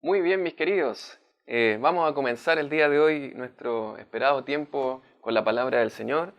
Muy bien, mis queridos. Vamos a comenzar el día de hoy nuestro esperado tiempo con la palabra del Señor.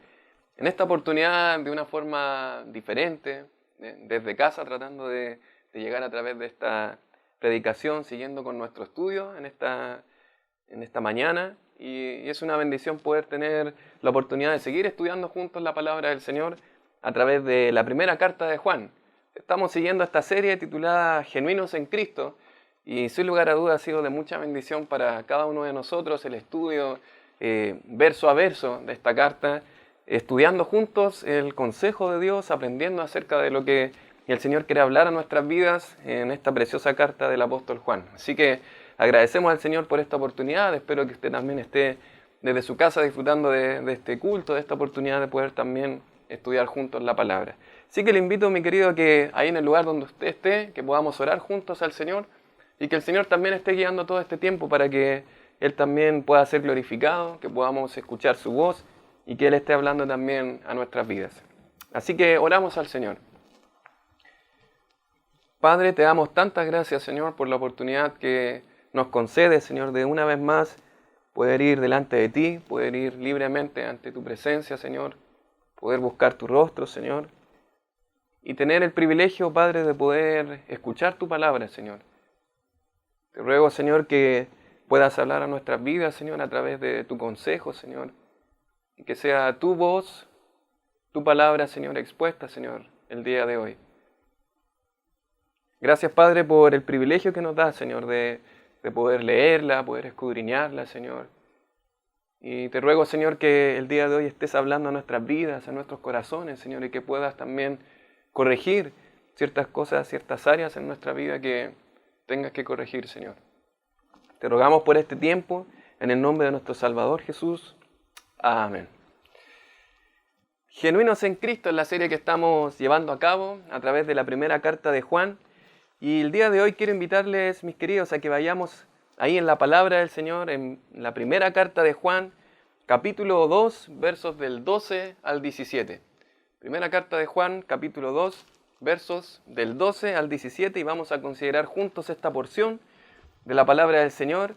En esta oportunidad, de una forma diferente, desde casa, tratando de llegar a través de esta predicación, siguiendo con nuestro estudio en esta mañana. Y es una bendición poder tener la oportunidad de seguir estudiando juntos la palabra del Señor a través de la primera carta de Juan. Estamos siguiendo esta serie titulada Genuinos en Cristo. Y sin lugar a dudas ha sido de mucha bendición para cada uno de nosotros el estudio verso a verso de esta carta, estudiando juntos el consejo de Dios, aprendiendo acerca de lo que el Señor quiere hablar a nuestras vidas en esta preciosa carta del apóstol Juan. Así que agradecemos al Señor por esta oportunidad, espero que usted también esté desde su casa disfrutando de este culto, de esta oportunidad de poder también estudiar juntos la palabra. Así que le invito, mi querido, a que ahí en el lugar donde usted esté, que podamos orar juntos al Señor, y que el Señor también esté guiando todo este tiempo para que Él también pueda ser glorificado, que podamos escuchar su voz y que Él esté hablando también a nuestras vidas. Así que oramos al Señor. Padre, te damos tantas gracias, Señor, por la oportunidad que nos concedes, Señor, de una vez más poder ir delante de ti, poder ir libremente ante tu presencia, Señor, poder buscar tu rostro, Señor, y tener el privilegio, Padre, de poder escuchar tu palabra, Señor. Te ruego, Señor, que puedas hablar a nuestras vidas, Señor, a través de tu consejo, Señor. Y que sea tu voz, tu palabra, Señor, expuesta, Señor, el día de hoy. Gracias, Padre, por el privilegio que nos da, Señor, de poder leerla, poder escudriñarla, Señor. Y te ruego, Señor, que el día de hoy estés hablando a nuestras vidas, a nuestros corazones, Señor, y que puedas también corregir ciertas cosas, ciertas áreas en nuestra vida que tengas que corregir, Señor. Te rogamos por este tiempo, en el nombre de nuestro Salvador Jesús. Amén. Genuinos en Cristo es la serie que estamos llevando a cabo a través de la primera carta de Juan. Y el día de hoy quiero invitarles, mis queridos, a que vayamos ahí en la palabra del Señor, en la primera carta de Juan, capítulo 2, versos del 12 al 17. Primera carta de Juan, capítulo 2, versos del 12 al 17, y vamos a considerar juntos esta porción de la palabra del Señor.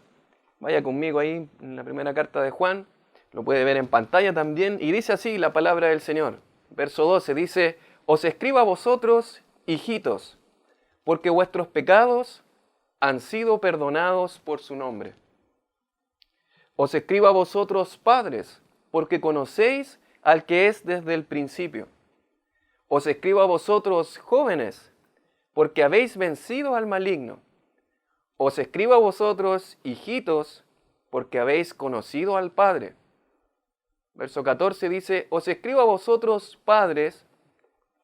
Vaya conmigo ahí en la primera carta de Juan, lo puede ver en pantalla también, y dice así la palabra del Señor. Verso 12 dice: Os escribo a vosotros, hijitos, porque vuestros pecados han sido perdonados por su nombre. Os escribo a vosotros, padres, porque conocéis al que es desde el principio. Os escribo a vosotros, jóvenes, porque habéis vencido al maligno. Os escribo a vosotros, hijitos, porque habéis conocido al Padre. Verso 14 dice: Os escribo a vosotros, padres,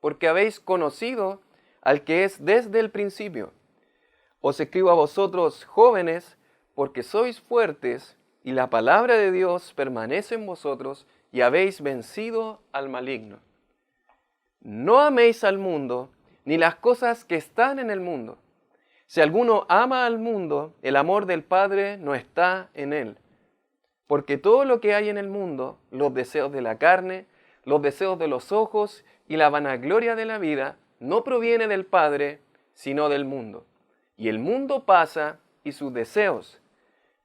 porque habéis conocido al que es desde el principio. Os escribo a vosotros, jóvenes, porque sois fuertes, y la palabra de Dios permanece en vosotros, y habéis vencido al maligno. No améis al mundo, ni las cosas que están en el mundo. Si alguno ama al mundo, el amor del Padre no está en él. Porque todo lo que hay en el mundo, los deseos de la carne, los deseos de los ojos y la vanagloria de la vida, no proviene del Padre, sino del mundo. Y el mundo pasa y sus deseos,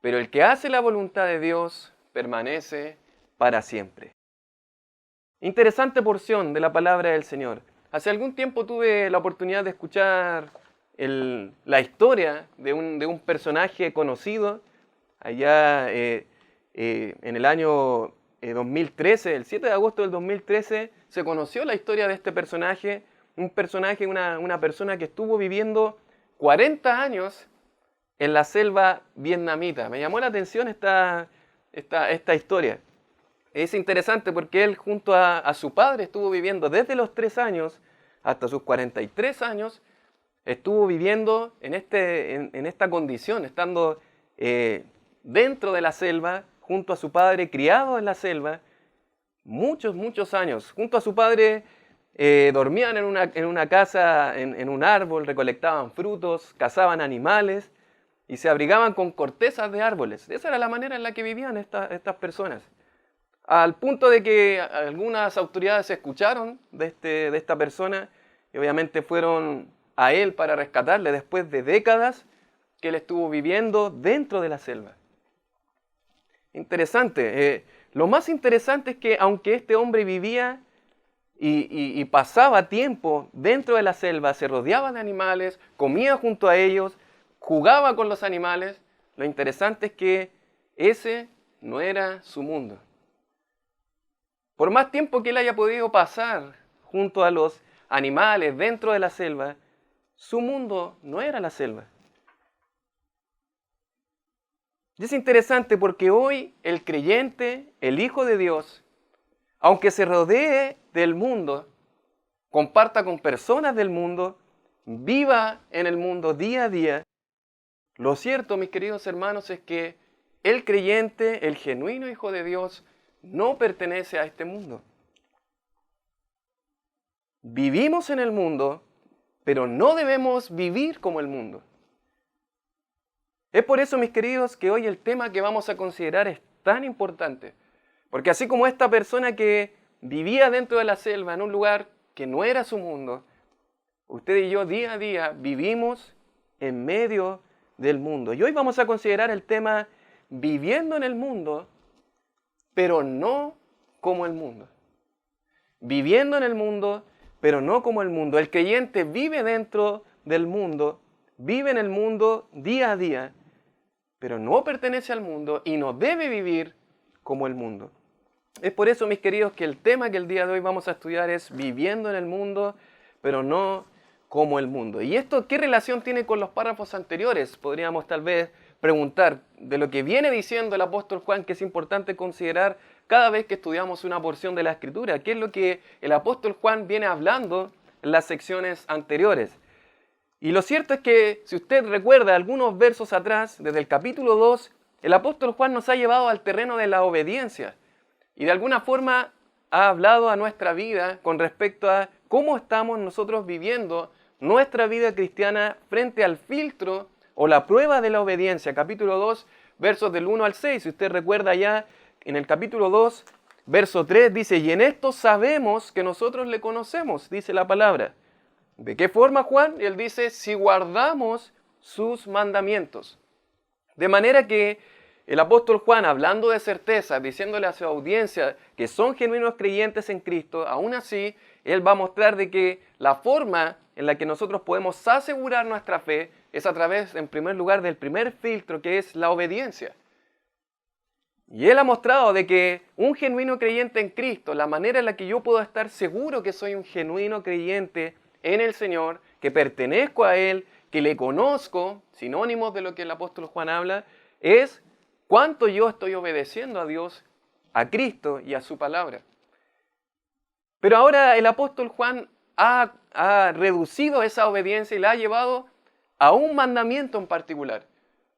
pero el que hace la voluntad de Dios permanece para siempre. Interesante porción de la palabra del Señor. Hace algún tiempo tuve la oportunidad de escuchar la historia de un personaje conocido allá en el año 2013, el 7 de agosto del 2013, se conoció la historia de este personaje, una persona que estuvo viviendo 40 años en la selva vietnamita. Me llamó la atención esta historia. Es interesante porque él junto a su padre estuvo viviendo desde los 3 años hasta sus 43 años, estuvo viviendo en esta condición, estando dentro de la selva, junto a su padre, criado en la selva, muchos años. Junto a su padre dormían en una casa, en un árbol, recolectaban frutos, cazaban animales y se abrigaban con cortezas de árboles. Esa era la manera en la que vivían estas personas. Al punto de que algunas autoridades escucharon de esta persona y obviamente fueron a él para rescatarle después de décadas que él estuvo viviendo dentro de la selva. Interesante. Lo más interesante es que aunque este hombre vivía y pasaba tiempo dentro de la selva, se rodeaba de animales, comía junto a ellos, jugaba con los animales, lo interesante es que ese no era su mundo. Por más tiempo que él haya podido pasar junto a los animales dentro de la selva, su mundo no era la selva. Y es interesante porque hoy el creyente, el Hijo de Dios, aunque se rodee del mundo, comparta con personas del mundo, viva en el mundo día a día, lo cierto, mis queridos hermanos, es que el creyente, el genuino Hijo de Dios, no pertenece a este mundo. Vivimos en el mundo, pero no debemos vivir como el mundo. Es por eso, mis queridos, que hoy el tema que vamos a considerar es tan importante. Porque así como esta persona que vivía dentro de la selva, en un lugar que no era su mundo, usted y yo día a día vivimos en medio del mundo. Y hoy vamos a considerar el tema viviendo en el mundo, pero no como el mundo. Viviendo en el mundo, pero no como el mundo. El creyente vive dentro del mundo, vive en el mundo día a día, pero no pertenece al mundo y no debe vivir como el mundo. Es por eso, mis queridos, que el tema que el día de hoy vamos a estudiar es viviendo en el mundo, pero no como el mundo. ¿Y esto qué relación tiene con los párrafos anteriores? Podríamos tal vez preguntar de lo que viene diciendo el apóstol Juan, que es importante considerar cada vez que estudiamos una porción de la Escritura. ¿Qué es lo que el apóstol Juan viene hablando en las secciones anteriores? Y lo cierto es que, si usted recuerda algunos versos atrás, desde el capítulo 2, el apóstol Juan nos ha llevado al terreno de la obediencia. Y de alguna forma ha hablado a nuestra vida con respecto a cómo estamos nosotros viviendo nuestra vida cristiana frente al filtro o la prueba de la obediencia. Capítulo 2, versos del 1 al 6. Si usted recuerda ya, en el capítulo 2, verso 3, dice: y en esto sabemos que nosotros le conocemos, dice la palabra. ¿De qué forma, Juan? Y él dice: si guardamos sus mandamientos. De manera que el apóstol Juan, hablando de certeza, diciéndole a su audiencia que son genuinos creyentes en Cristo, aún así, él va a mostrar de que la forma en la que nosotros podemos asegurar nuestra fe es a través, en primer lugar, del primer filtro, que es la obediencia. Y él ha mostrado de que un genuino creyente en Cristo, la manera en la que yo puedo estar seguro que soy un genuino creyente en el Señor, que pertenezco a Él, que le conozco, sinónimos de lo que el apóstol Juan habla, es cuánto yo estoy obedeciendo a Dios, a Cristo y a su palabra. Pero ahora el apóstol Juan ha reducido esa obediencia y la ha llevado a un mandamiento en particular.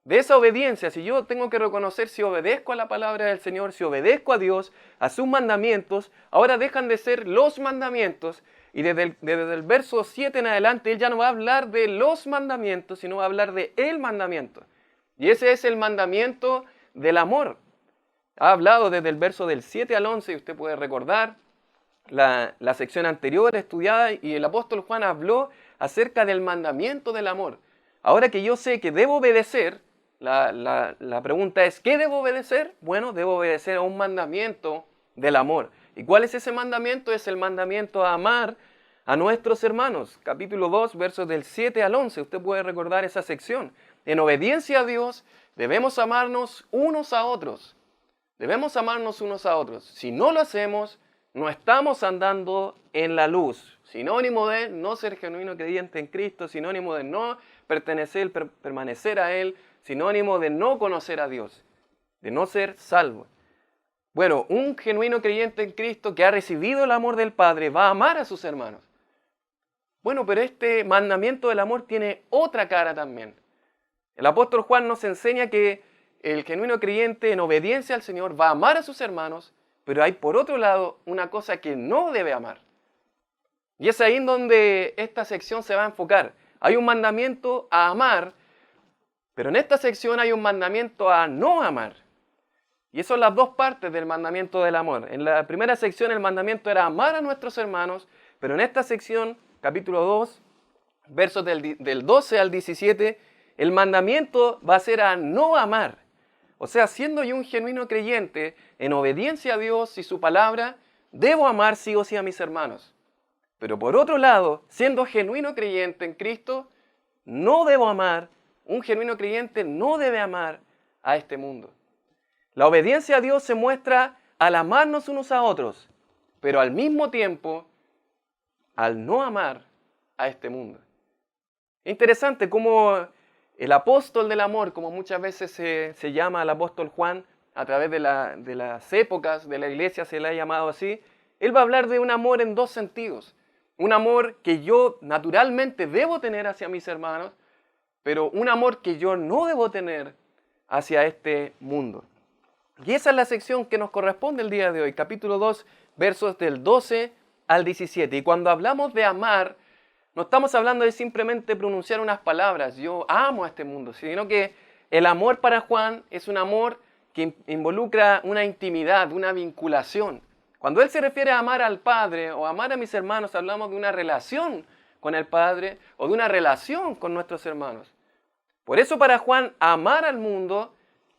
De esa obediencia, si yo tengo que reconocer si obedezco a la palabra del Señor, si obedezco a Dios, a sus mandamientos, ahora dejan de ser los mandamientos. Y desde el verso 7 en adelante, él ya no va a hablar de los mandamientos, sino va a hablar de el mandamiento. Y ese es el mandamiento del amor. Ha hablado desde el verso del 7 al 11, y usted puede recordar la sección anterior estudiada, y el apóstol Juan habló acerca del mandamiento del amor. Ahora que yo sé que debo obedecer, la pregunta es, ¿qué debo obedecer? Bueno, debo obedecer a un mandamiento del amor. ¿Y cuál es ese mandamiento? Es el mandamiento a amar a nuestros hermanos. Capítulo 2, versos del 7 al 11. Usted puede recordar esa sección. En obediencia a Dios, debemos amarnos unos a otros. Debemos amarnos unos a otros. Si no lo hacemos, no estamos andando en la luz. Sinónimo de no ser genuino creyente en Cristo, sinónimo de no permanecer a Él, sinónimo de no conocer a Dios, de no ser salvo. Bueno, un genuino creyente en Cristo que ha recibido el amor del Padre va a amar a sus hermanos. Bueno, pero este mandamiento del amor tiene otra cara también. El apóstol Juan nos enseña que el genuino creyente en obediencia al Señor va a amar a sus hermanos, pero hay por otro lado una cosa que no debe amar. Y es ahí en donde esta sección se va a enfocar. Hay un mandamiento a amar, pero en esta sección hay un mandamiento a no amar. Y esas son las dos partes del mandamiento del amor. En la primera sección el mandamiento era amar a nuestros hermanos, pero en esta sección, capítulo 2, versos del 12 al 17, el mandamiento va a ser a no amar. O sea, siendo yo un genuino creyente, en obediencia a Dios y su palabra, debo amar sí o sí a mis hermanos. Pero por otro lado, siendo genuino creyente en Cristo, no debo amar, un genuino creyente no debe amar a este mundo. La obediencia a Dios se muestra al amarnos unos a otros, pero al mismo tiempo, al no amar a este mundo. Interesante cómo el apóstol del amor, como muchas veces se llama al apóstol Juan, a través de las épocas de la iglesia se le ha llamado así, él va a hablar de un amor en dos sentidos. Un amor que yo naturalmente debo tener hacia mis hermanos, pero un amor que yo no debo tener hacia este mundo. Y esa es la sección que nos corresponde el día de hoy, capítulo 2, versos del 12 al 17. Y cuando hablamos de amar, no estamos hablando de simplemente pronunciar unas palabras, yo amo a este mundo, sino que el amor para Juan es un amor que involucra una intimidad, una vinculación. Cuando él se refiere a amar al Padre o amar a mis hermanos, hablamos de una relación con el Padre o de una relación con nuestros hermanos. Por eso para Juan, amar al mundo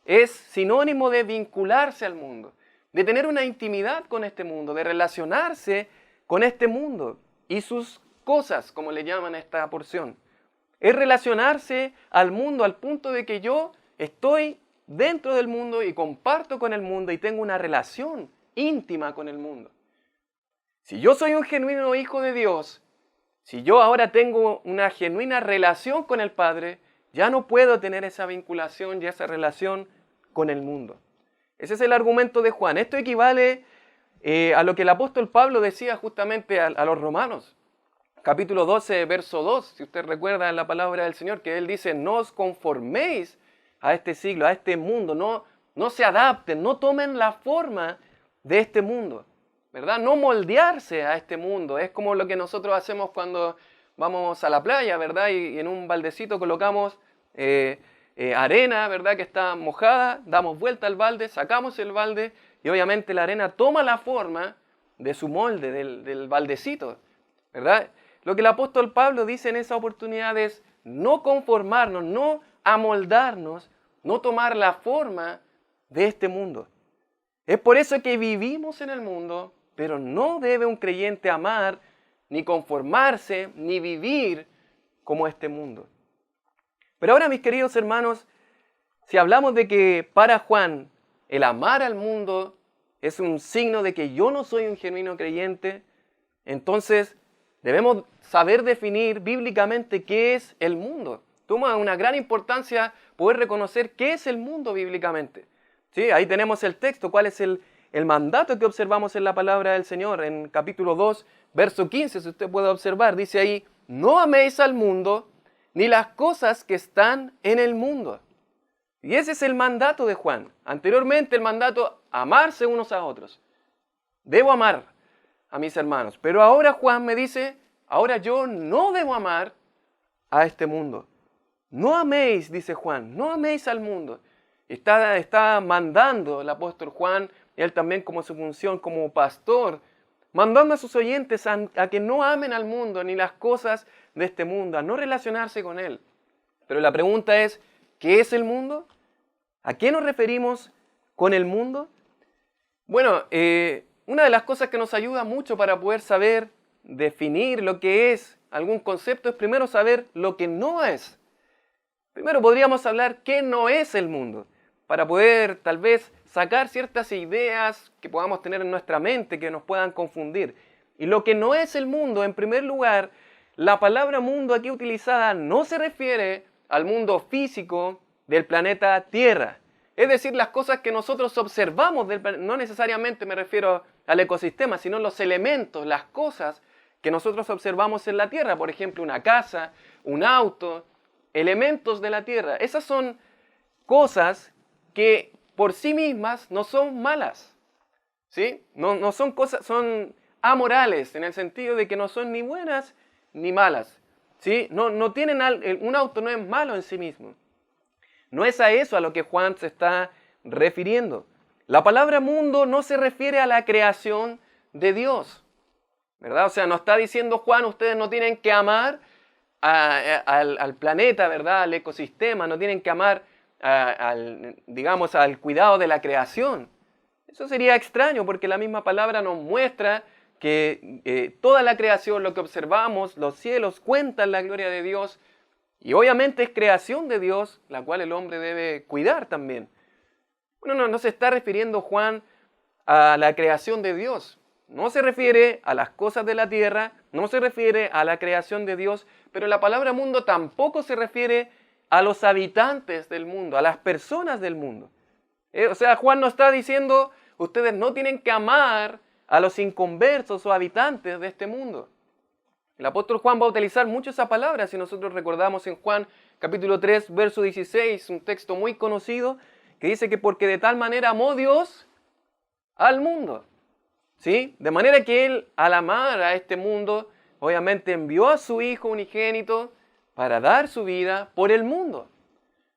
es sinónimo de vincularse al mundo, de tener una intimidad con este mundo, de relacionarse con este mundo y sus cosas, como le llaman a esta porción. Es relacionarse al mundo al punto de que yo estoy dentro del mundo y comparto con el mundo y tengo una relación íntima con el mundo. Si yo soy un genuino hijo de Dios, si yo ahora tengo una genuina relación con el Padre, ya no puedo tener esa vinculación y esa relación con el mundo. Ese es el argumento de Juan. Esto equivale a lo que el apóstol Pablo decía justamente a los romanos. Capítulo 12, verso 2, si usted recuerda en la palabra del Señor, que Él dice, no os conforméis a este siglo, a este mundo, no se adapten, no tomen la forma de este mundo, ¿verdad? No moldearse a este mundo. Es como lo que nosotros hacemos cuando vamos a la playa, ¿verdad? Y en un baldecito colocamos arena, ¿verdad? Que está mojada, damos vuelta al balde, sacamos el balde y obviamente la arena toma la forma de su molde, del baldecito, ¿verdad? Lo que el apóstol Pablo dice en esa oportunidad es no conformarnos, no amoldarnos, no tomar la forma de este mundo. Es por eso que vivimos en el mundo, pero no debe un creyente amar, ni conformarse, ni vivir como este mundo. Pero ahora, mis queridos hermanos, si hablamos de que para Juan el amar al mundo es un signo de que yo no soy un genuino creyente, entonces debemos saber definir bíblicamente qué es el mundo. Toma una gran importancia poder reconocer qué es el mundo bíblicamente. ¿Sí? Ahí tenemos el texto, cuál es el mandato que observamos en la palabra del Señor, en capítulo 2, verso 15, si usted puede observar, dice ahí, no améis al mundo, ni las cosas que están en el mundo. Y ese es el mandato de Juan. Anteriormente el mandato, amarse unos a otros. Debo amar a mis hermanos. Pero ahora Juan me dice, ahora yo no debo amar a este mundo. No améis, dice Juan, no améis al mundo. Está mandando el apóstol Juan, él también como su función como pastor, mandando a sus oyentes a que no amen al mundo ni las cosas de este mundo, a no relacionarse con él. Pero la pregunta es, ¿qué es el mundo? ¿A qué nos referimos con el mundo? Bueno, una de las cosas que nos ayuda mucho para poder saber definir lo que es algún concepto es primero saber lo que no es. Primero podríamos hablar qué no es el mundo, para poder tal vez sacar ciertas ideas que podamos tener en nuestra mente que nos puedan confundir. Y lo que no es el mundo, en primer lugar, la palabra mundo aquí utilizada no se refiere al mundo físico del planeta Tierra. Es decir, las cosas que nosotros observamos del planeta, no necesariamente me refiero al ecosistema, sino los elementos, las cosas que nosotros observamos en la Tierra. Por ejemplo, una casa, un auto, elementos de la Tierra. Esas son cosas que por sí mismas no son malas, ¿sí? No son cosas, son amorales en el sentido de que no son ni buenas ni malas, ¿sí? No tienen un auto no es malo en sí mismo. No es a eso a lo que Juan se está refiriendo. La palabra mundo no se refiere a la creación de Dios, ¿verdad? O sea, no está diciendo Juan, ustedes no tienen que amar al planeta, ¿verdad? Al ecosistema, no tienen que amar digamos, al cuidado de la creación. Eso sería extraño porque la misma palabra nos muestra que toda la creación, lo que observamos, los cielos cuentan la gloria de Dios y obviamente es creación de Dios, la cual el hombre debe cuidar también. Bueno, no se está refiriendo Juan a la creación de Dios. No se refiere a las cosas de la tierra, no se refiere a la creación de Dios, pero la palabra mundo tampoco se refiere a los habitantes del mundo, a las personas del mundo. O sea, Juan no está diciendo, ustedes no tienen que amar a los inconversos o habitantes de este mundo. El apóstol Juan va a utilizar mucho esa palabra, si nosotros recordamos en Juan capítulo 3, verso 16, un texto muy conocido, que dice que porque de tal manera amó Dios al mundo. ¿Sí? De manera que Él, al amar a este mundo, obviamente envió a su Hijo unigénito para dar su vida por el mundo.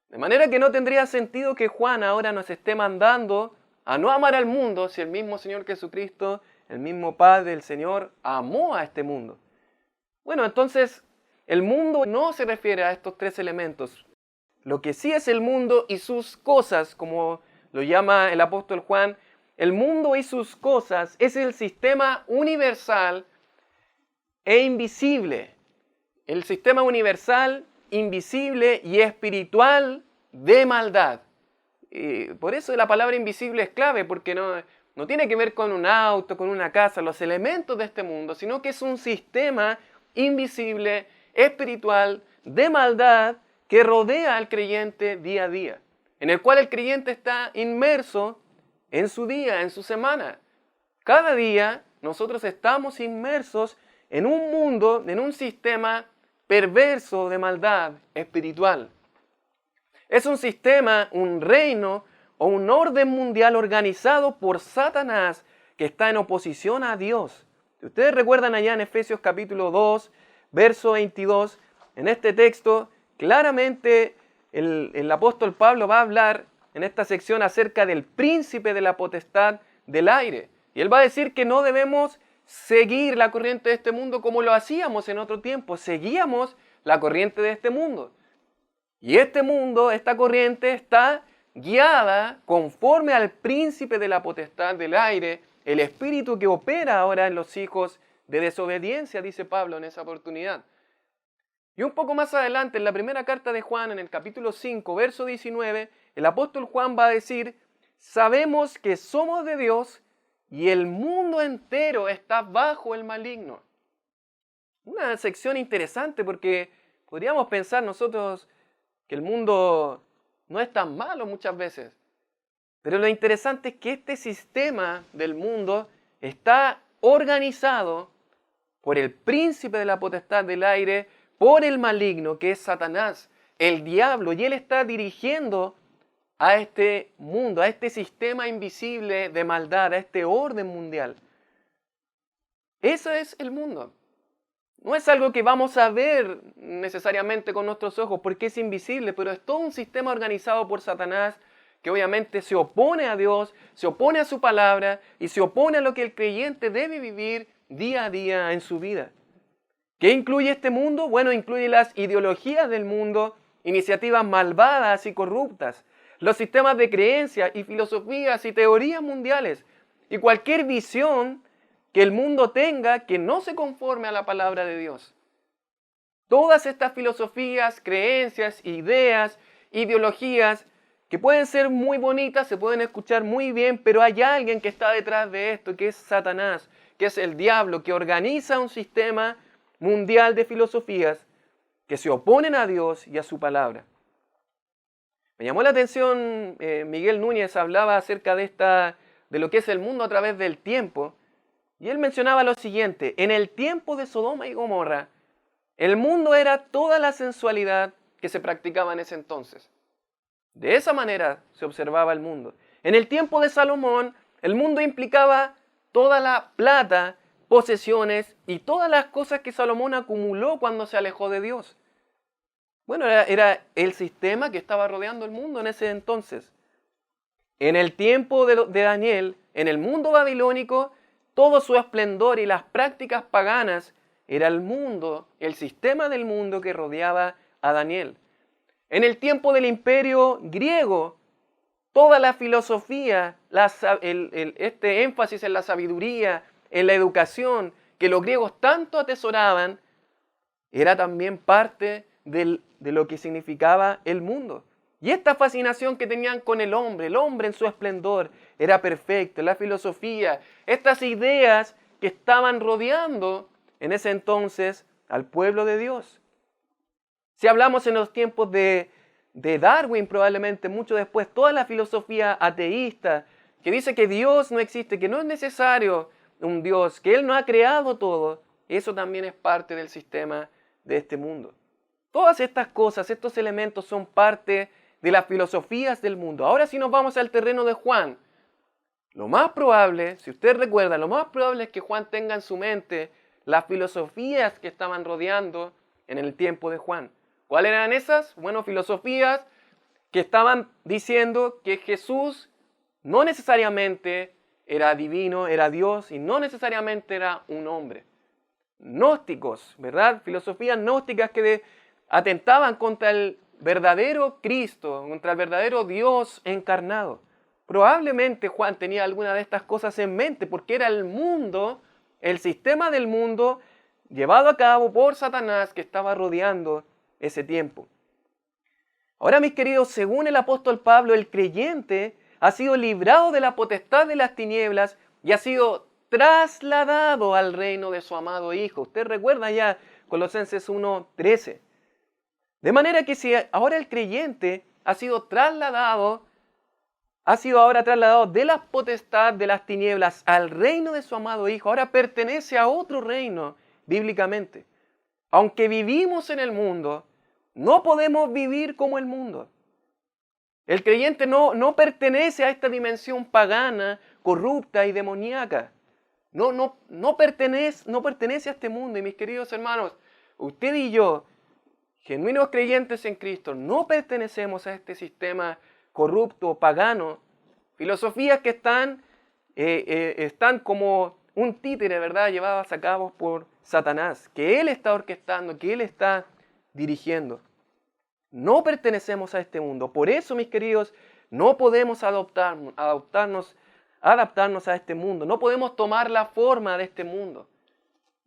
De manera que no tendría sentido que Juan ahora nos esté mandando a no amar al mundo si el mismo Señor Jesucristo, el mismo Padre, el Señor, amó a este mundo. Bueno, entonces, el mundo no se refiere a estos tres elementos. Lo que sí es el mundo y sus cosas, como lo llama el apóstol Juan, el mundo y sus cosas es el sistema universal e invisible. El sistema universal, invisible y espiritual de maldad. Por eso la palabra invisible es clave, porque no tiene que ver con un auto, con una casa, los elementos de este mundo, sino que es un sistema invisible, espiritual, de maldad, que rodea al creyente día a día, en el cual el creyente está inmerso en su día, en su semana. Cada día nosotros estamos inmersos en un mundo, en un sistema perverso de maldad espiritual. Es un sistema, un reino o un orden mundial organizado por Satanás que está en oposición a Dios. Si ustedes recuerdan allá en Efesios capítulo 2, verso 22, en este texto claramente el apóstol Pablo va a hablar en esta sección acerca del príncipe de la potestad del aire. Y él va a decir que no debemos seguir la corriente de este mundo como lo hacíamos en otro tiempo. Seguíamos la corriente de este mundo. Y este mundo, esta corriente está guiada conforme al príncipe de la potestad del aire, el espíritu que opera ahora en los hijos de desobediencia, dice Pablo en esa oportunidad. Y un poco más adelante, en la primera carta de Juan, en el capítulo 5, verso 19, el apóstol Juan va a decir, sabemos que somos de Dios y el mundo entero está bajo el maligno. Una sección interesante porque podríamos pensar nosotros que el mundo no es tan malo muchas veces. Pero lo interesante es que este sistema del mundo está organizado por el príncipe de la potestad del aire, por el maligno que es Satanás, el diablo, y él está dirigiendo a este mundo, a este sistema invisible de maldad, a este orden mundial. Eso es el mundo. No es algo que vamos a ver necesariamente con nuestros ojos porque es invisible, pero es todo un sistema organizado por Satanás que obviamente se opone a Dios, se opone a su palabra y se opone a lo que el creyente debe vivir día a día en su vida. ¿Qué incluye este mundo? Bueno, incluye las ideologías del mundo, iniciativas malvadas y corruptas, los sistemas de creencias y filosofías y teorías mundiales y cualquier visión que el mundo tenga que no se conforme a la palabra de Dios. Todas estas filosofías, creencias, ideas, ideologías que pueden ser muy bonitas, se pueden escuchar muy bien, pero hay alguien que está detrás de esto, que es Satanás, que es el diablo, que organiza un sistema mundial de filosofías que se oponen a Dios y a su palabra. Me llamó la atención, Miguel Núñez hablaba acerca de lo que es el mundo a través del tiempo, y él mencionaba lo siguiente: en el tiempo de Sodoma y Gomorra, el mundo era toda la sensualidad que se practicaba en ese entonces. De esa manera se observaba el mundo. En el tiempo de Salomón, el mundo implicaba toda la plata, posesiones y todas las cosas que Salomón acumuló cuando se alejó de Dios. Bueno, era el sistema que estaba rodeando el mundo en ese entonces. En el tiempo de Daniel, en el mundo babilónico, todo su esplendor y las prácticas paganas era el mundo, el sistema del mundo que rodeaba a Daniel. En el tiempo del imperio griego, toda la filosofía, este énfasis en la sabiduría, en la educación, que los griegos tanto atesoraban, era también parte de lo que significaba el mundo. Y esta fascinación que tenían con el hombre en su esplendor, era perfecto, la filosofía, estas ideas que estaban rodeando en ese entonces al pueblo de Dios. Si hablamos en los tiempos de Darwin, probablemente mucho después, toda la filosofía ateísta que dice que Dios no existe, que no es necesario un Dios, que Él no ha creado todo, eso también es parte del sistema de este mundo. Todas estas cosas, estos elementos son parte de las filosofías del mundo. Ahora si nos vamos al terreno de Juan, lo más probable, si usted recuerda, lo más probable es que Juan tenga en su mente las filosofías que estaban rodeando en el tiempo de Juan. ¿Cuáles eran esas? Bueno, filosofías que estaban diciendo que Jesús no necesariamente era divino, era Dios y no necesariamente era un hombre. Gnósticos, ¿verdad? Filosofías gnósticas que atentaban contra el verdadero Cristo, contra el verdadero Dios encarnado. Probablemente Juan tenía alguna de estas cosas en mente porque era el mundo, el sistema del mundo llevado a cabo por Satanás que estaba rodeando ese tiempo. Ahora, mis queridos, según el apóstol Pablo, el creyente ha sido librado de la potestad de las tinieblas y ha sido trasladado al reino de su amado Hijo. Usted recuerda ya Colosenses 1:13. De manera que si ahora el creyente ha sido ahora trasladado de la potestad de las tinieblas al reino de su amado Hijo, ahora pertenece a otro reino bíblicamente. Aunque vivimos en el mundo, no podemos vivir como el mundo. El creyente no pertenece a esta dimensión pagana, corrupta y demoníaca. No pertenece a este mundo. Y mis queridos hermanos, usted y yo, genuinos creyentes en Cristo, no pertenecemos a este sistema corrupto, pagano, filosofías que están como un títere, ¿verdad?, llevadas a cabo por Satanás, que él está orquestando, que él está dirigiendo. No pertenecemos a este mundo. Por eso, mis queridos, no podemos adaptarnos a este mundo. No podemos tomar la forma de este mundo.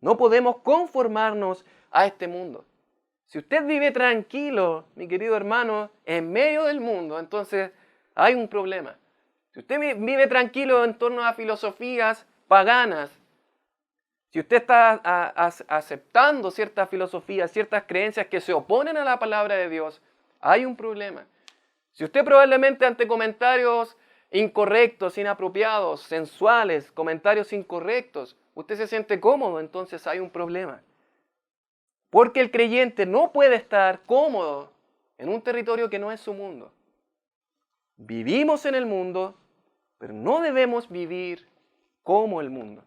No podemos conformarnos a este mundo. Si usted vive tranquilo, mi querido hermano, en medio del mundo, entonces hay un problema. Si usted vive tranquilo en torno a filosofías paganas, si usted está aceptando ciertas filosofías, ciertas creencias que se oponen a la palabra de Dios, hay un problema. Si usted probablemente ante comentarios incorrectos, inapropiados, sensuales, comentarios incorrectos, usted se siente cómodo, entonces hay un problema. Porque el creyente no puede estar cómodo en un territorio que no es su mundo. Vivimos en el mundo, pero no debemos vivir como el mundo.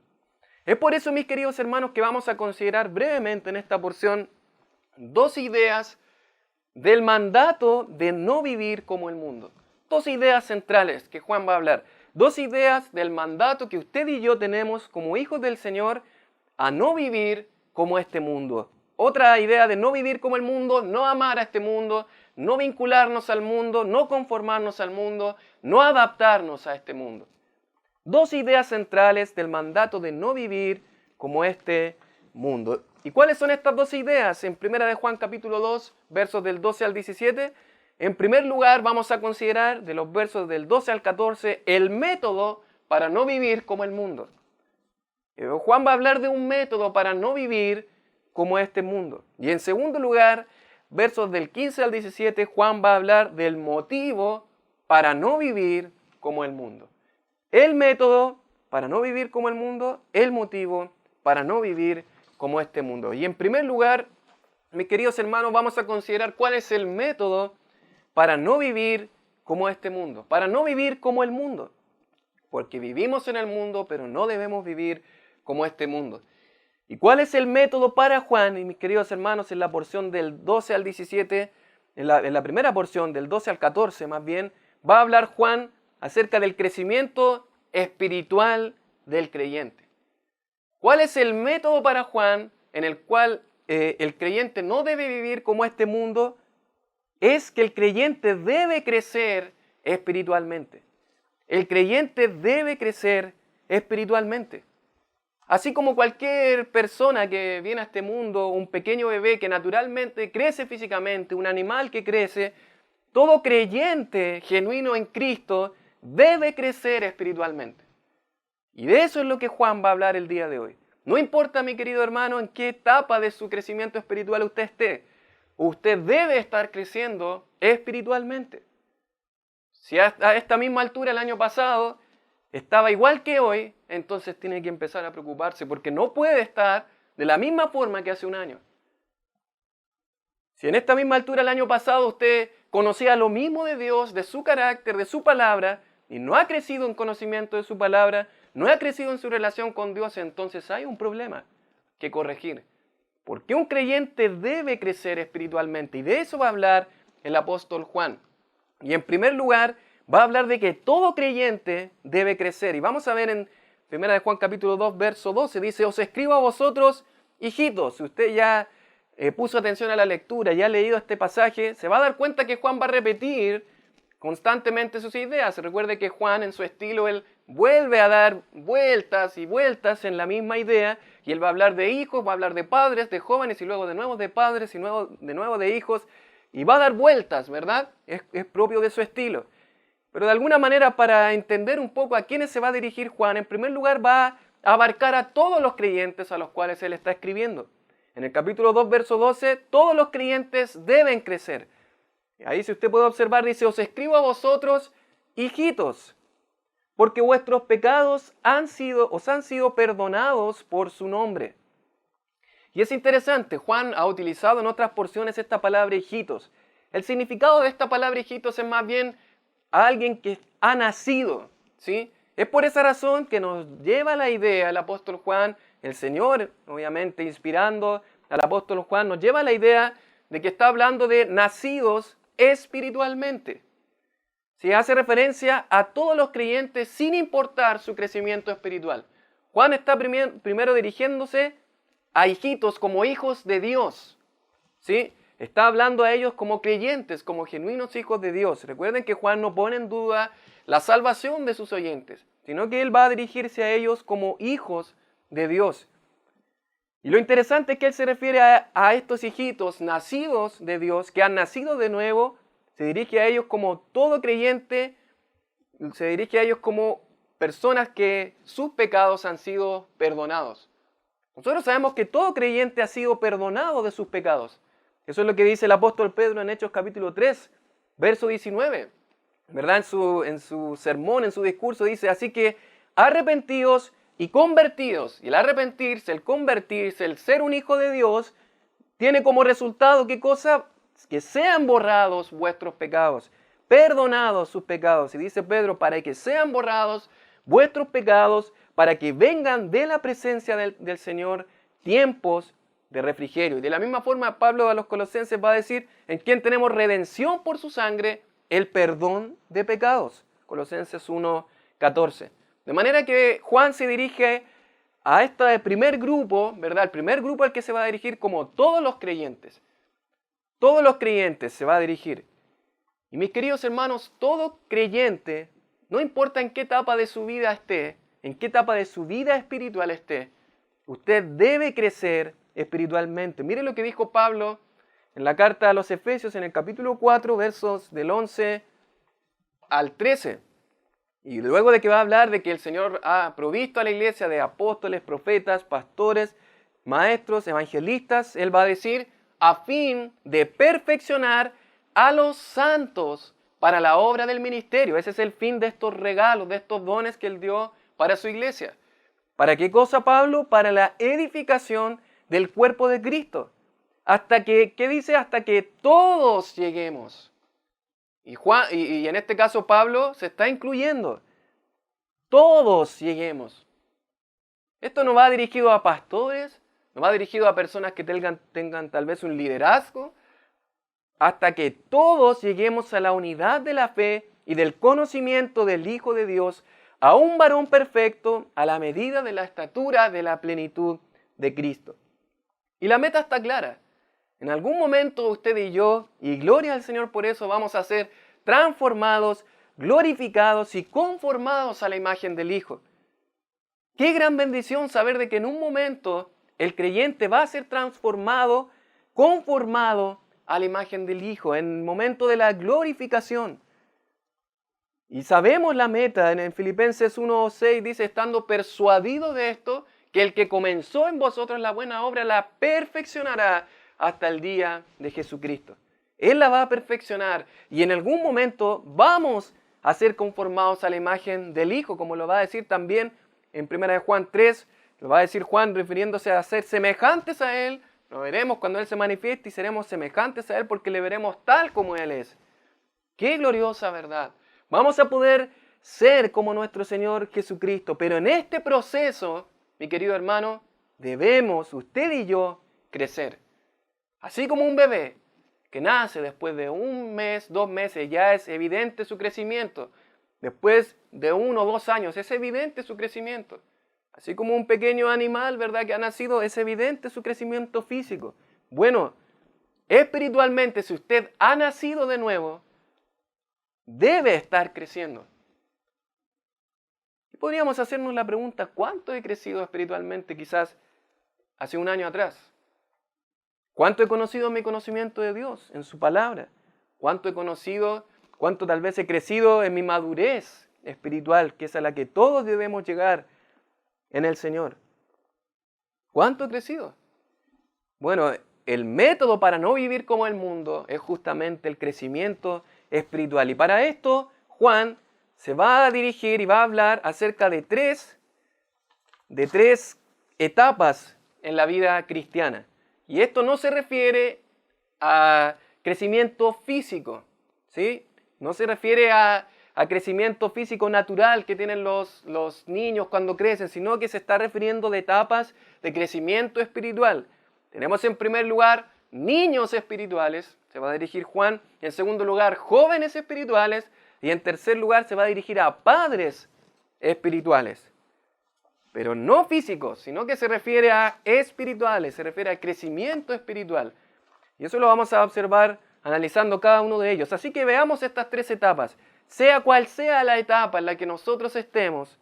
Es por eso, mis queridos hermanos, que vamos a considerar brevemente en esta porción dos ideas del mandato de no vivir como el mundo. Dos ideas centrales que Juan va a hablar. Dos ideas del mandato que usted y yo tenemos como hijos del Señor a no vivir como este mundo. Otra idea de no vivir como el mundo, no amar a este mundo, no vincularnos al mundo, no conformarnos al mundo, no adaptarnos a este mundo. Dos ideas centrales del mandato de no vivir como este mundo. ¿Y cuáles son estas dos ideas? En 1 de Juan capítulo 2, versos del 12 al 17. En primer lugar vamos a considerar de los versos del 12 al 14 el método para no vivir como el mundo. Juan va a hablar de un método para no vivir como este mundo. Y en segundo lugar, versos del 15 al 17, Juan va a hablar del motivo para no vivir como el mundo. El método para no vivir como el mundo, el motivo para no vivir como este mundo. Y en primer lugar, mis queridos hermanos, vamos a considerar cuál es el método para no vivir como este mundo, para no vivir como el mundo. Porque vivimos en el mundo, pero no debemos vivir como este mundo. ¿Y cuál es el método para Juan? Y mis queridos hermanos, en la porción del 12 al 17, en la primera porción del 12 al 14 más bien, va a hablar Juan acerca del crecimiento espiritual del creyente. ¿Cuál es el método para Juan en el cual el creyente no debe vivir como este mundo es que el creyente debe crecer espiritualmente. El creyente debe crecer espiritualmente. Así como cualquier persona que viene a este mundo, un pequeño bebé que naturalmente crece físicamente, un animal que crece, todo creyente genuino en Cristo debe crecer espiritualmente. Y de eso es lo que Juan va a hablar el día de hoy. No importa, mi querido hermano, en qué etapa de su crecimiento espiritual usted esté, usted debe estar creciendo espiritualmente. Si a esta misma altura el año pasado estaba igual que hoy, entonces tiene que empezar a preocuparse porque no puede estar de la misma forma que hace un año. Si en esta misma altura el año pasado usted conocía lo mismo de Dios, de su carácter, de su palabra, y no ha crecido en conocimiento de su palabra, no ha crecido en su relación con Dios, entonces hay un problema que corregir. Porque un creyente debe crecer espiritualmente, y de eso va a hablar el apóstol Juan. Y en primer lugar, va a hablar de que todo creyente debe crecer. Y vamos a ver en 1 de Juan capítulo 2, verso 12, dice, os escribo a vosotros, hijitos. Si usted ya puso atención a la lectura, ya ha leído este pasaje, se va a dar cuenta que Juan va a repetir constantemente sus ideas. Recuerde que Juan, en su estilo, él vuelve a dar vueltas y vueltas en la misma idea, y él va a hablar de hijos, va a hablar de padres, de jóvenes, y luego de nuevo de padres, y de nuevo de hijos, y va a dar vueltas, ¿verdad? Es propio de su estilo. Pero de alguna manera, para entender un poco a quiénes se va a dirigir Juan, en primer lugar va a abarcar a todos los creyentes a los cuales él está escribiendo. En el capítulo 2, verso 12, todos los creyentes deben crecer. Ahí, si usted puede observar, dice, os escribo a vosotros, hijitos, porque vuestros pecados os han sido perdonados por su nombre. Y es interesante, Juan ha utilizado en otras porciones esta palabra hijitos. El significado de esta palabra hijitos es más bien a alguien que ha nacido, ¿sí? Es por esa razón que nos lleva la idea el apóstol Juan, el Señor, obviamente inspirando al apóstol Juan, nos lleva la idea de que está hablando de nacidos espiritualmente. Se hace referencia a todos los creyentes sin importar su crecimiento espiritual. Juan está primero dirigiéndose a hijitos como hijos de Dios, ¿sí? Está hablando a ellos como creyentes, como genuinos hijos de Dios. Recuerden que Juan no pone en duda la salvación de sus oyentes, sino que él va a dirigirse a ellos como hijos de Dios. Y lo interesante es que él se refiere a estos hijitos nacidos de Dios, que han nacido de nuevo, se dirige a ellos como todo creyente, se dirige a ellos como personas que sus pecados han sido perdonados. Nosotros sabemos que todo creyente ha sido perdonado de sus pecados. Eso es lo que dice el apóstol Pedro en Hechos capítulo 3, verso 19. ¿Verdad? En su sermón, en su discurso dice, así que arrepentíos y convertidos. Y el arrepentirse, el convertirse, el ser un hijo de Dios, tiene como resultado, ¿qué cosa? Que sean borrados vuestros pecados, perdonados sus pecados. Y dice Pedro, para que sean borrados vuestros pecados, para que vengan de la presencia del Señor tiempos de refrigerio. Y de la misma forma, Pablo a los Colosenses va a decir, en quien tenemos redención por su sangre, el perdón de pecados. Colosenses 1:14. De manera que Juan se dirige a este primer grupo, ¿verdad? El primer grupo al que se va a dirigir como todos los creyentes. Todos los creyentes se va a dirigir. Y mis queridos hermanos, todo creyente, no importa en qué etapa de su vida esté, en qué etapa de su vida espiritual esté, usted debe crecer espiritualmente. Mire lo que dijo Pablo en la carta a los Efesios en el capítulo 4, versos del 11 al 13. Y luego de que va a hablar de que el Señor ha provisto a la iglesia de apóstoles, profetas, pastores, maestros, evangelistas, Él va a decir, a fin de perfeccionar a los santos para la obra del ministerio. Ese es el fin de estos regalos, de estos dones que Él dio para su iglesia. ¿Para qué cosa, Pablo? Para la edificación del cuerpo de Cristo. Hasta que, ¿qué dice? Hasta que todos lleguemos. Y en este caso Pablo se está incluyendo. Todos lleguemos. Esto no va dirigido a pastores, no va dirigido a personas que tengan tal vez un liderazgo. Hasta que todos lleguemos a la unidad de la fe y del conocimiento del Hijo de Dios, a un varón perfecto, a la medida de la estatura de la plenitud de Cristo. Y la meta está clara. En algún momento usted y yo, y gloria al Señor por eso, vamos a ser transformados, glorificados y conformados a la imagen del Hijo. Qué gran bendición saber de que en un momento el creyente va a ser transformado, conformado a la imagen del Hijo, en el momento de la glorificación. Y sabemos la meta, en Filipenses 1:6 dice, estando persuadido de esto, que el que comenzó en vosotros la buena obra la perfeccionará hasta el día de Jesucristo. Él la va a perfeccionar y en algún momento vamos a ser conformados a la imagen del Hijo, como lo va a decir también en 1 Juan 3, lo va a decir Juan refiriéndose a ser semejantes a Él. Lo veremos cuando Él se manifieste y seremos semejantes a Él porque le veremos tal como Él es. ¡Qué gloriosa verdad! Vamos a poder ser como nuestro Señor Jesucristo, pero en este proceso, mi querido hermano, debemos, usted y yo, crecer. Así como un bebé que nace después de 1 mes, 2 meses, ya es evidente su crecimiento. Después de 1 o 2 años, es evidente su crecimiento. Así como un pequeño animal, ¿verdad?, que ha nacido, es evidente su crecimiento físico. Bueno, espiritualmente, si usted ha nacido de nuevo, debe estar creciendo. Y podríamos hacernos la pregunta, ¿cuánto he crecido espiritualmente quizás hace 1 año atrás? ¿Cuánto he conocido mi conocimiento de Dios en su palabra? ¿Cuánto he conocido, cuánto tal vez he crecido en mi madurez espiritual, que es a la que todos debemos llegar en el Señor? ¿Cuánto he crecido? Bueno, el método para no vivir como el mundo es justamente el crecimiento espiritual. Y para esto, Juan se va a dirigir y va a hablar acerca de tres etapas en la vida cristiana. Y esto no se refiere a crecimiento físico, ¿sí? No se refiere a crecimiento físico natural que tienen los niños cuando crecen, sino que se está refiriendo de etapas de crecimiento espiritual. Tenemos en primer lugar niños espirituales, se va a dirigir Juan. En segundo lugar, jóvenes espirituales. Y en tercer lugar, se va a dirigir a padres espirituales. Pero no físicos, sino que se refiere a espirituales, se refiere a crecimiento espiritual. Y eso lo vamos a observar analizando cada uno de ellos. Así que veamos estas 3 etapas. Sea cual sea la etapa en la que nosotros estemos,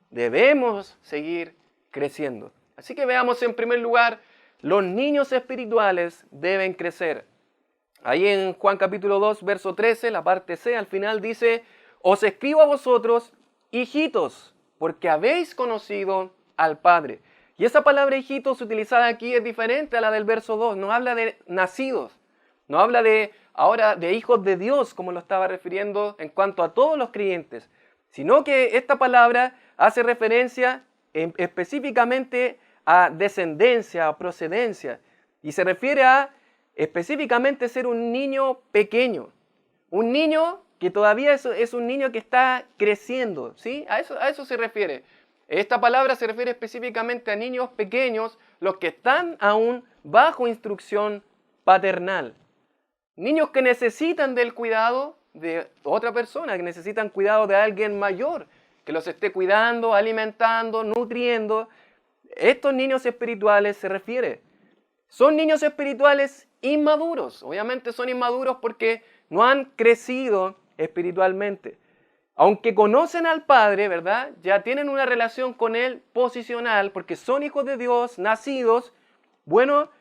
debemos seguir creciendo. Así que veamos en primer lugar, los niños espirituales deben crecer. Ahí en Juan capítulo 2, verso 13, la parte C, al final dice, os escribo a vosotros, hijitos, porque habéis conocido al Padre. Y esa palabra hijitos utilizada aquí es diferente a la del verso 2. No habla de nacidos. No habla de ahora de hijos de Dios, como lo estaba refiriendo en cuanto a todos los creyentes. Sino que esta palabra hace referencia específicamente a descendencia, a procedencia. Y se refiere a específicamente ser un niño pequeño. Un niño que todavía es un niño que está creciendo, ¿sí? A eso se refiere. Esta palabra se refiere específicamente a niños pequeños, los que están aún bajo instrucción paternal. Niños que necesitan del cuidado de otra persona, que necesitan cuidado de alguien mayor, que los esté cuidando, alimentando, nutriendo. Estos niños espirituales se refiere. Son niños espirituales inmaduros. Obviamente son inmaduros porque no han crecido espiritualmente. Aunque conocen al Padre, ¿verdad? Ya tienen una relación con Él posicional porque son hijos de Dios, nacidos. Bueno,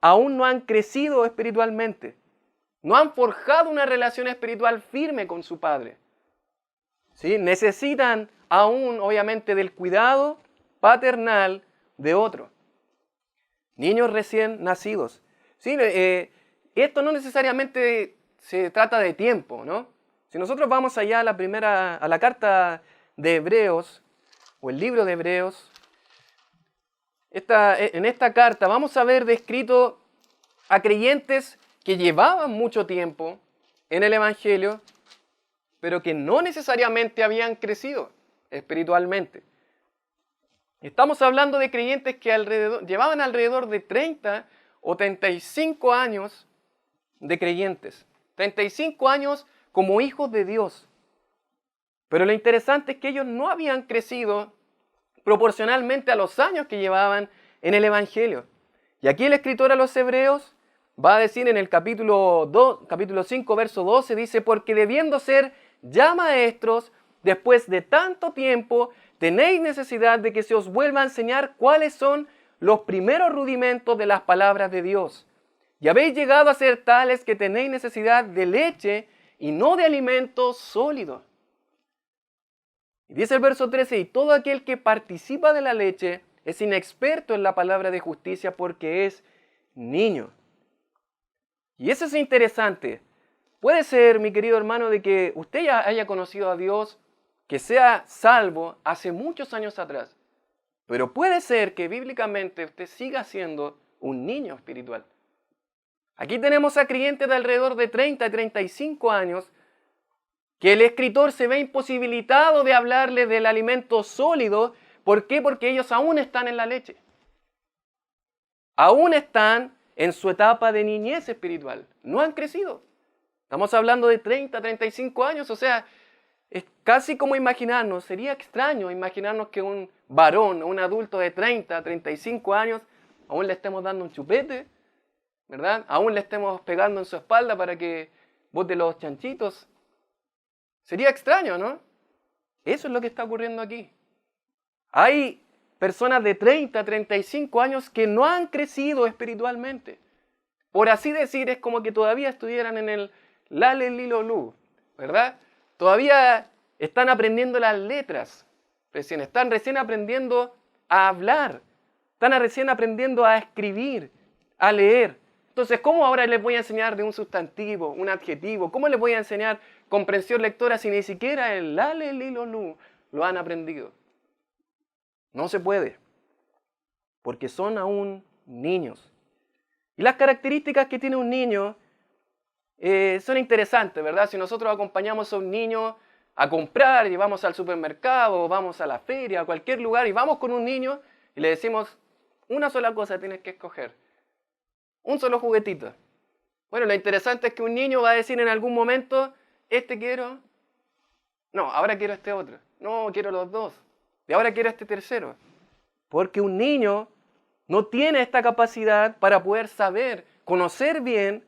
aún no han crecido espiritualmente. No han forjado una relación espiritual firme con su Padre. ¿Sí? Necesitan aún, obviamente, del cuidado paternal de otro. Niños recién nacidos. ¿Sí? Esto no necesariamente se trata de tiempo, ¿no? Si nosotros vamos allá a la carta de Hebreos, o el libro de Hebreos, en esta carta vamos a ver descrito a creyentes que llevaban mucho tiempo en el Evangelio, pero que no necesariamente habían crecido espiritualmente. Estamos hablando de creyentes que llevaban alrededor de 30 o 35 años de creyentes. 35 años como hijos de Dios. Pero lo interesante es que ellos no habían crecido proporcionalmente a los años que llevaban en el Evangelio. Y aquí el escritor a los Hebreos va a decir en el capítulo 5, verso 12, dice, porque debiendo ser ya maestros, después de tanto tiempo, tenéis necesidad de que se os vuelva a enseñar cuáles son los primeros rudimentos de las palabras de Dios. Y habéis llegado a ser tales que tenéis necesidad de leche y no de alimento sólido. Y dice el verso 13, y todo aquel que participa de la leche es inexperto en la palabra de justicia porque es niño. Y eso es interesante. Puede ser, mi querido hermano, de que usted ya haya conocido a Dios, que sea salvo hace muchos años atrás. Pero puede ser que bíblicamente usted siga siendo un niño espiritual. Aquí tenemos a creyentes de alrededor de 30 y 35 años que el escritor se ve imposibilitado de hablarles del alimento sólido. ¿Por qué? Porque ellos aún están en la leche. Aún están en su etapa de niñez espiritual. No han crecido. Estamos hablando de 30, 35 años. O sea, es casi como imaginarnos. Sería extraño imaginarnos que un varón o un adulto de 30, 35 años aún le estemos dando un chupete, ¿verdad? Aún le estemos pegando en su espalda para que bote los chanchitos. Sería extraño, ¿no? Eso es lo que está ocurriendo aquí. Hay personas de 30, 35 años que no han crecido espiritualmente. Por así decir, es como que todavía estuvieran en el lale lilo lu, ¿verdad? Todavía están aprendiendo las letras. Están recién aprendiendo a hablar. Están recién aprendiendo a escribir, a leer. Entonces, ¿cómo ahora les voy a enseñar de un sustantivo, un adjetivo? ¿Cómo les voy a enseñar comprensión lectora si ni siquiera el lale lilo lu lo han aprendido? No se puede, porque son aún niños. Y las características que tiene un niño son interesantes, ¿verdad? Si nosotros acompañamos a un niño a comprar y vamos al supermercado, vamos a la feria, a cualquier lugar y vamos con un niño y le decimos, una sola cosa tienes que escoger, un solo juguetito. Bueno, lo interesante es que un niño va a decir en algún momento, este quiero, no, ahora quiero este otro, no, quiero los dos, y ahora quiero este tercero. Porque un niño no tiene esta capacidad para poder saber, conocer bien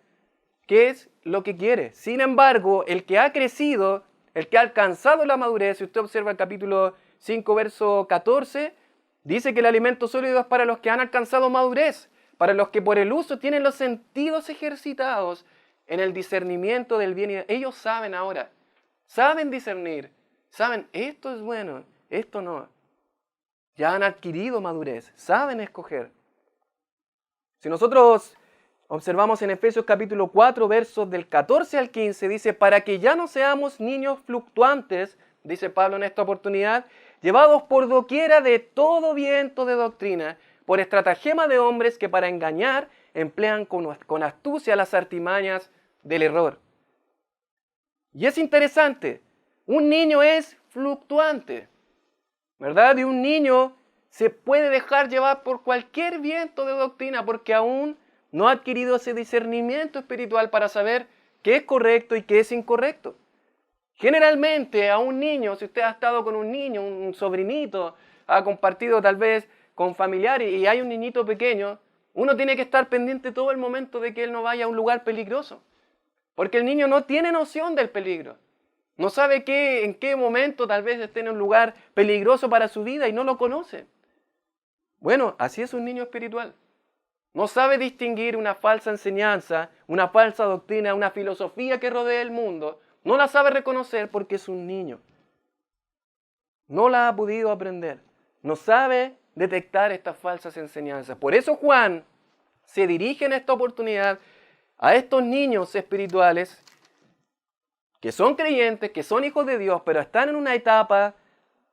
qué es lo que quiere. Sin embargo, el que ha crecido, el que ha alcanzado la madurez, si usted observa el capítulo 5, verso 14, dice que el alimento sólido es para los que han alcanzado madurez, para los que por el uso tienen los sentidos ejercitados en el discernimiento del bien y del mal. Ellos saben ahora, saben discernir, saben esto es bueno, esto no. Ya han adquirido madurez, saben escoger. Si nosotros observamos en Efesios capítulo 4, versos del 14 al 15, dice, para que ya no seamos niños fluctuantes, dice Pablo en esta oportunidad, llevados por doquiera de todo viento de doctrina, por estratagema de hombres que para engañar emplean con astucia las artimañas del error. Y es interesante, un niño es fluctuante, ¿verdad? Y un niño se puede dejar llevar por cualquier viento de doctrina porque aún no ha adquirido ese discernimiento espiritual para saber qué es correcto y qué es incorrecto. Generalmente a un niño, si usted ha estado con un niño, un sobrinito, ha compartido tal vez con familiares y hay un niñito pequeño, uno tiene que estar pendiente todo el momento de que él no vaya a un lugar peligroso. Porque el niño no tiene noción del peligro. No sabe en qué momento tal vez esté en un lugar peligroso para su vida y no lo conoce. Bueno, así es un niño espiritual. No sabe distinguir una falsa enseñanza, una falsa doctrina, una filosofía que rodea el mundo. No la sabe reconocer porque es un niño. No la ha podido aprender. No sabe detectar estas falsas enseñanzas. Por eso Juan se dirige en esta oportunidad a estos niños espirituales que son creyentes, que son hijos de Dios, pero están en una etapa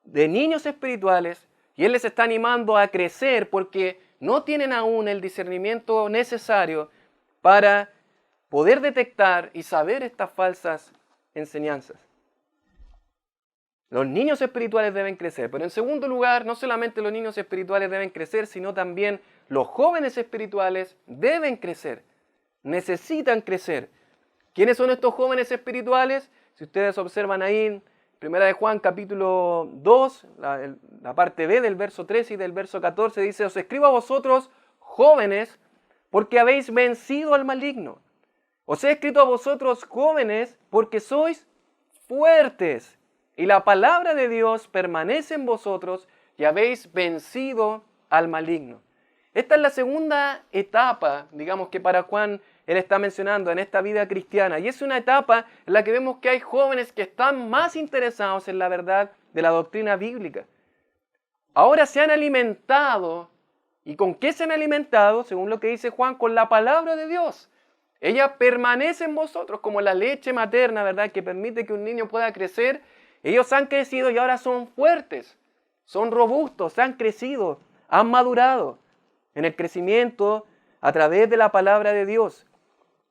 de niños espirituales y Él les está animando a crecer porque no tienen aún el discernimiento necesario para poder detectar y saber estas falsas enseñanzas. Los niños espirituales deben crecer, pero en segundo lugar, no solamente los niños espirituales deben crecer, sino también los jóvenes espirituales deben crecer, necesitan crecer. ¿Quiénes son estos jóvenes espirituales? Si ustedes observan ahí en 1 de Juan capítulo 2, la parte B del verso 13 y del verso 14, dice, os escribo a vosotros, jóvenes, porque habéis vencido al maligno. Os he escrito a vosotros jóvenes, porque sois fuertes, y la palabra de Dios permanece en vosotros, y habéis vencido al maligno. Esta es la segunda etapa, digamos, que para Juan él está mencionando en esta vida cristiana. Y es una etapa en la que vemos que hay jóvenes que están más interesados en la verdad de la doctrina bíblica. Ahora se han alimentado. ¿Y con qué se han alimentado? Según lo que dice Juan, con la palabra de Dios. Ella permanece en vosotros como la leche materna, ¿verdad? Que permite que un niño pueda crecer. Ellos han crecido y ahora son fuertes, son robustos, han crecido, han madurado en el crecimiento a través de la palabra de Dios.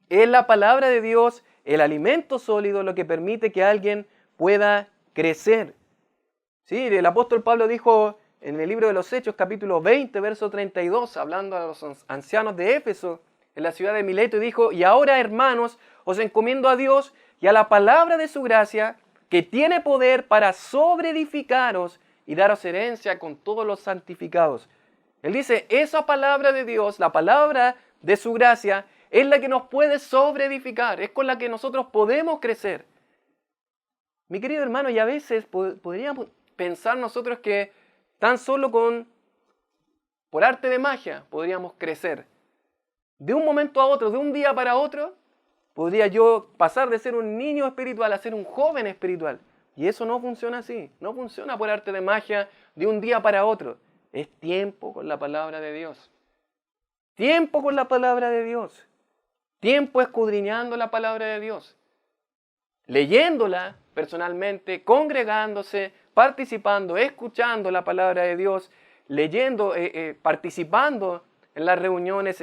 Es la palabra de Dios el alimento sólido lo que permite que alguien pueda crecer. Sí, el apóstol Pablo dijo en el libro de los Hechos, capítulo 20, verso 32, hablando a los ancianos de Éfeso, en la ciudad de Mileto, y dijo: y ahora, hermanos, os encomiendo a Dios y a la palabra de su gracia, que tiene poder para sobreedificaros y daros herencia con todos los santificados. Él dice, esa palabra de Dios, la palabra de su gracia, es la que nos puede sobreedificar, es con la que nosotros podemos crecer. Mi querido hermano, y a veces podríamos pensar nosotros que tan solo por arte de magia podríamos crecer. De un momento a otro, de un día para otro, podría yo pasar de ser un niño espiritual a ser un joven espiritual. Y eso no funciona así, no funciona por arte de magia de un día para otro. Es tiempo con la palabra de Dios. Tiempo con la palabra de Dios. Tiempo escudriñando la palabra de Dios. Leyéndola personalmente, congregándose, participando, escuchando la palabra de Dios, leyendo, participando en las reuniones,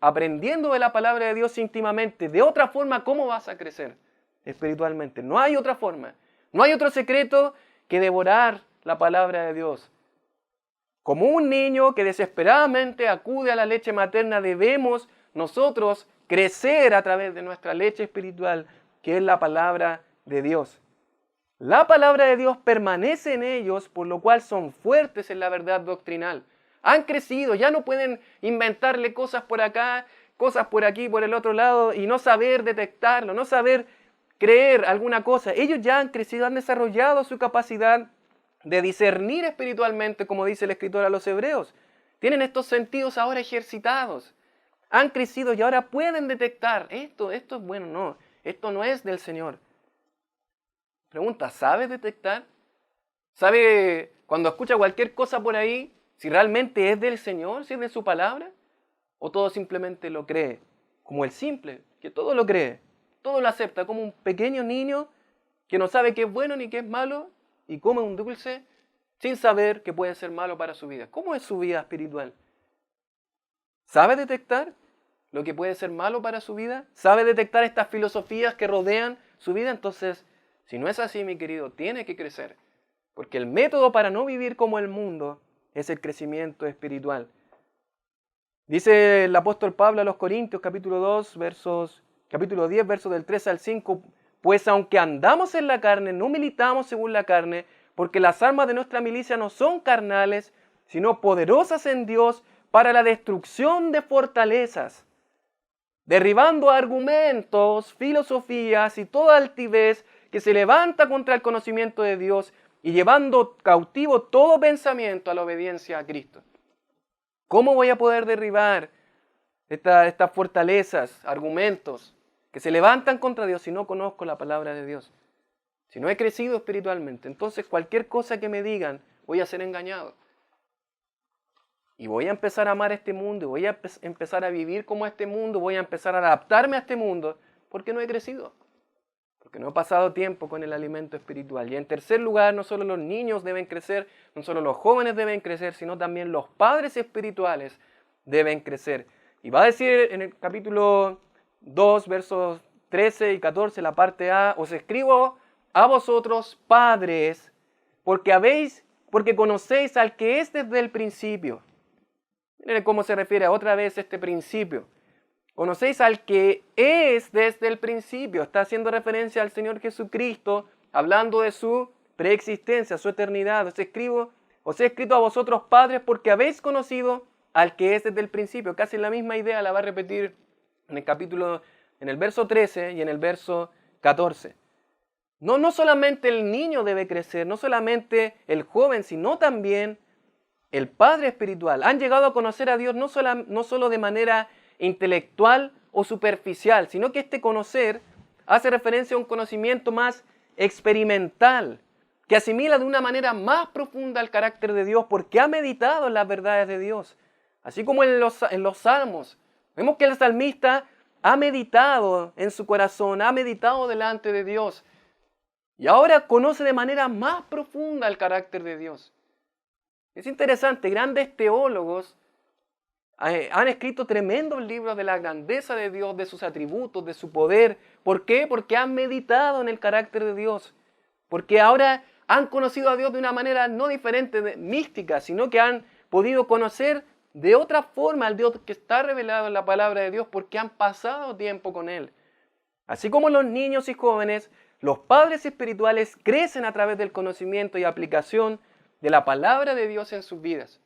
aprendiendo de la palabra de Dios íntimamente. De otra forma, ¿cómo vas a crecer espiritualmente? No hay otra forma. No hay otro secreto que devorar la palabra de Dios. Como un niño que desesperadamente acude a la leche materna, debemos nosotros crecer a través de nuestra leche espiritual, que es la palabra de Dios. La palabra de Dios permanece en ellos, por lo cual son fuertes en la verdad doctrinal. Han crecido, ya no pueden inventarle cosas por acá, cosas por aquí, por el otro lado, y no saber detectarlo, no saber creer alguna cosa. Ellos ya han crecido, han desarrollado su capacidad de discernir espiritualmente, como dice el escritor a los Hebreos. Tienen estos sentidos ahora ejercitados. Han crecido y ahora pueden detectar, esto es bueno, no, esto no es del Señor. Pregunta, ¿sabe detectar? ¿Sabe cuando escucha cualquier cosa por ahí si realmente es del Señor, si es de su palabra? ¿O todo simplemente lo cree? Como el simple, que todo lo cree, todo lo acepta, como un pequeño niño que no sabe qué es bueno ni qué es malo y come un dulce sin saber que puede ser malo para su vida. ¿Cómo es su vida espiritual? ¿Sabe detectar lo que puede ser malo para su vida? ¿Sabe detectar estas filosofías que rodean su vida? Entonces, si no es así, mi querido, tiene que crecer. Porque el método para no vivir como el mundo es el crecimiento espiritual. Dice el apóstol Pablo a los Corintios, capítulo 10, versos del 3 al 5, pues aunque andamos en la carne, no militamos según la carne, porque las armas de nuestra milicia no son carnales, sino poderosas en Dios para la destrucción de fortalezas, derribando argumentos, filosofías y toda altivez que se levanta contra el conocimiento de Dios y llevando cautivo todo pensamiento a la obediencia a Cristo. ¿Cómo voy a poder derribar estas fortalezas, argumentos que se levantan contra Dios si no conozco la palabra de Dios? Si no he crecido espiritualmente, entonces cualquier cosa que me digan voy a ser engañado. Y voy a empezar a amar este mundo, voy a empezar a vivir como este mundo, voy a empezar a adaptarme a este mundo porque no he crecido. Porque no he pasado tiempo con el alimento espiritual. Y en tercer lugar, no solo los niños deben crecer, no solo los jóvenes deben crecer, sino también los padres espirituales deben crecer. Y va a decir en el capítulo 2, versos 13 y 14, la parte A, os escribo a vosotros, padres, porque conocéis al que es desde el principio. Miren cómo se refiere otra vez este principio. Conocéis al que es desde el principio. Está haciendo referencia al Señor Jesucristo, hablando de su preexistencia, su eternidad. Os he escrito a vosotros, padres, porque habéis conocido al que es desde el principio. Casi la misma idea la va a repetir en el verso 13 y en el verso 14. No solamente el niño debe crecer, no solamente el joven, sino también el padre espiritual. Han llegado a conocer a Dios no solo de manera intelectual o superficial, sino que este conocer hace referencia a un conocimiento más experimental, que asimila de una manera más profunda el carácter de Dios, porque ha meditado en las verdades de Dios. Así como en los salmos, vemos que el salmista ha meditado en su corazón, ha meditado delante de Dios, y ahora conoce de manera más profunda el carácter de Dios. Es interesante, grandes teólogos han escrito tremendos libros de la grandeza de Dios, de sus atributos, de su poder. ¿Por qué? Porque han meditado en el carácter de Dios. Porque ahora han conocido a Dios de una manera no diferente, mística, sino que han podido conocer de otra forma al Dios que está revelado en la palabra de Dios, porque han pasado tiempo con Él. Así como los niños y jóvenes, los padres espirituales crecen a través del conocimiento y aplicación de la palabra de Dios en sus vidas,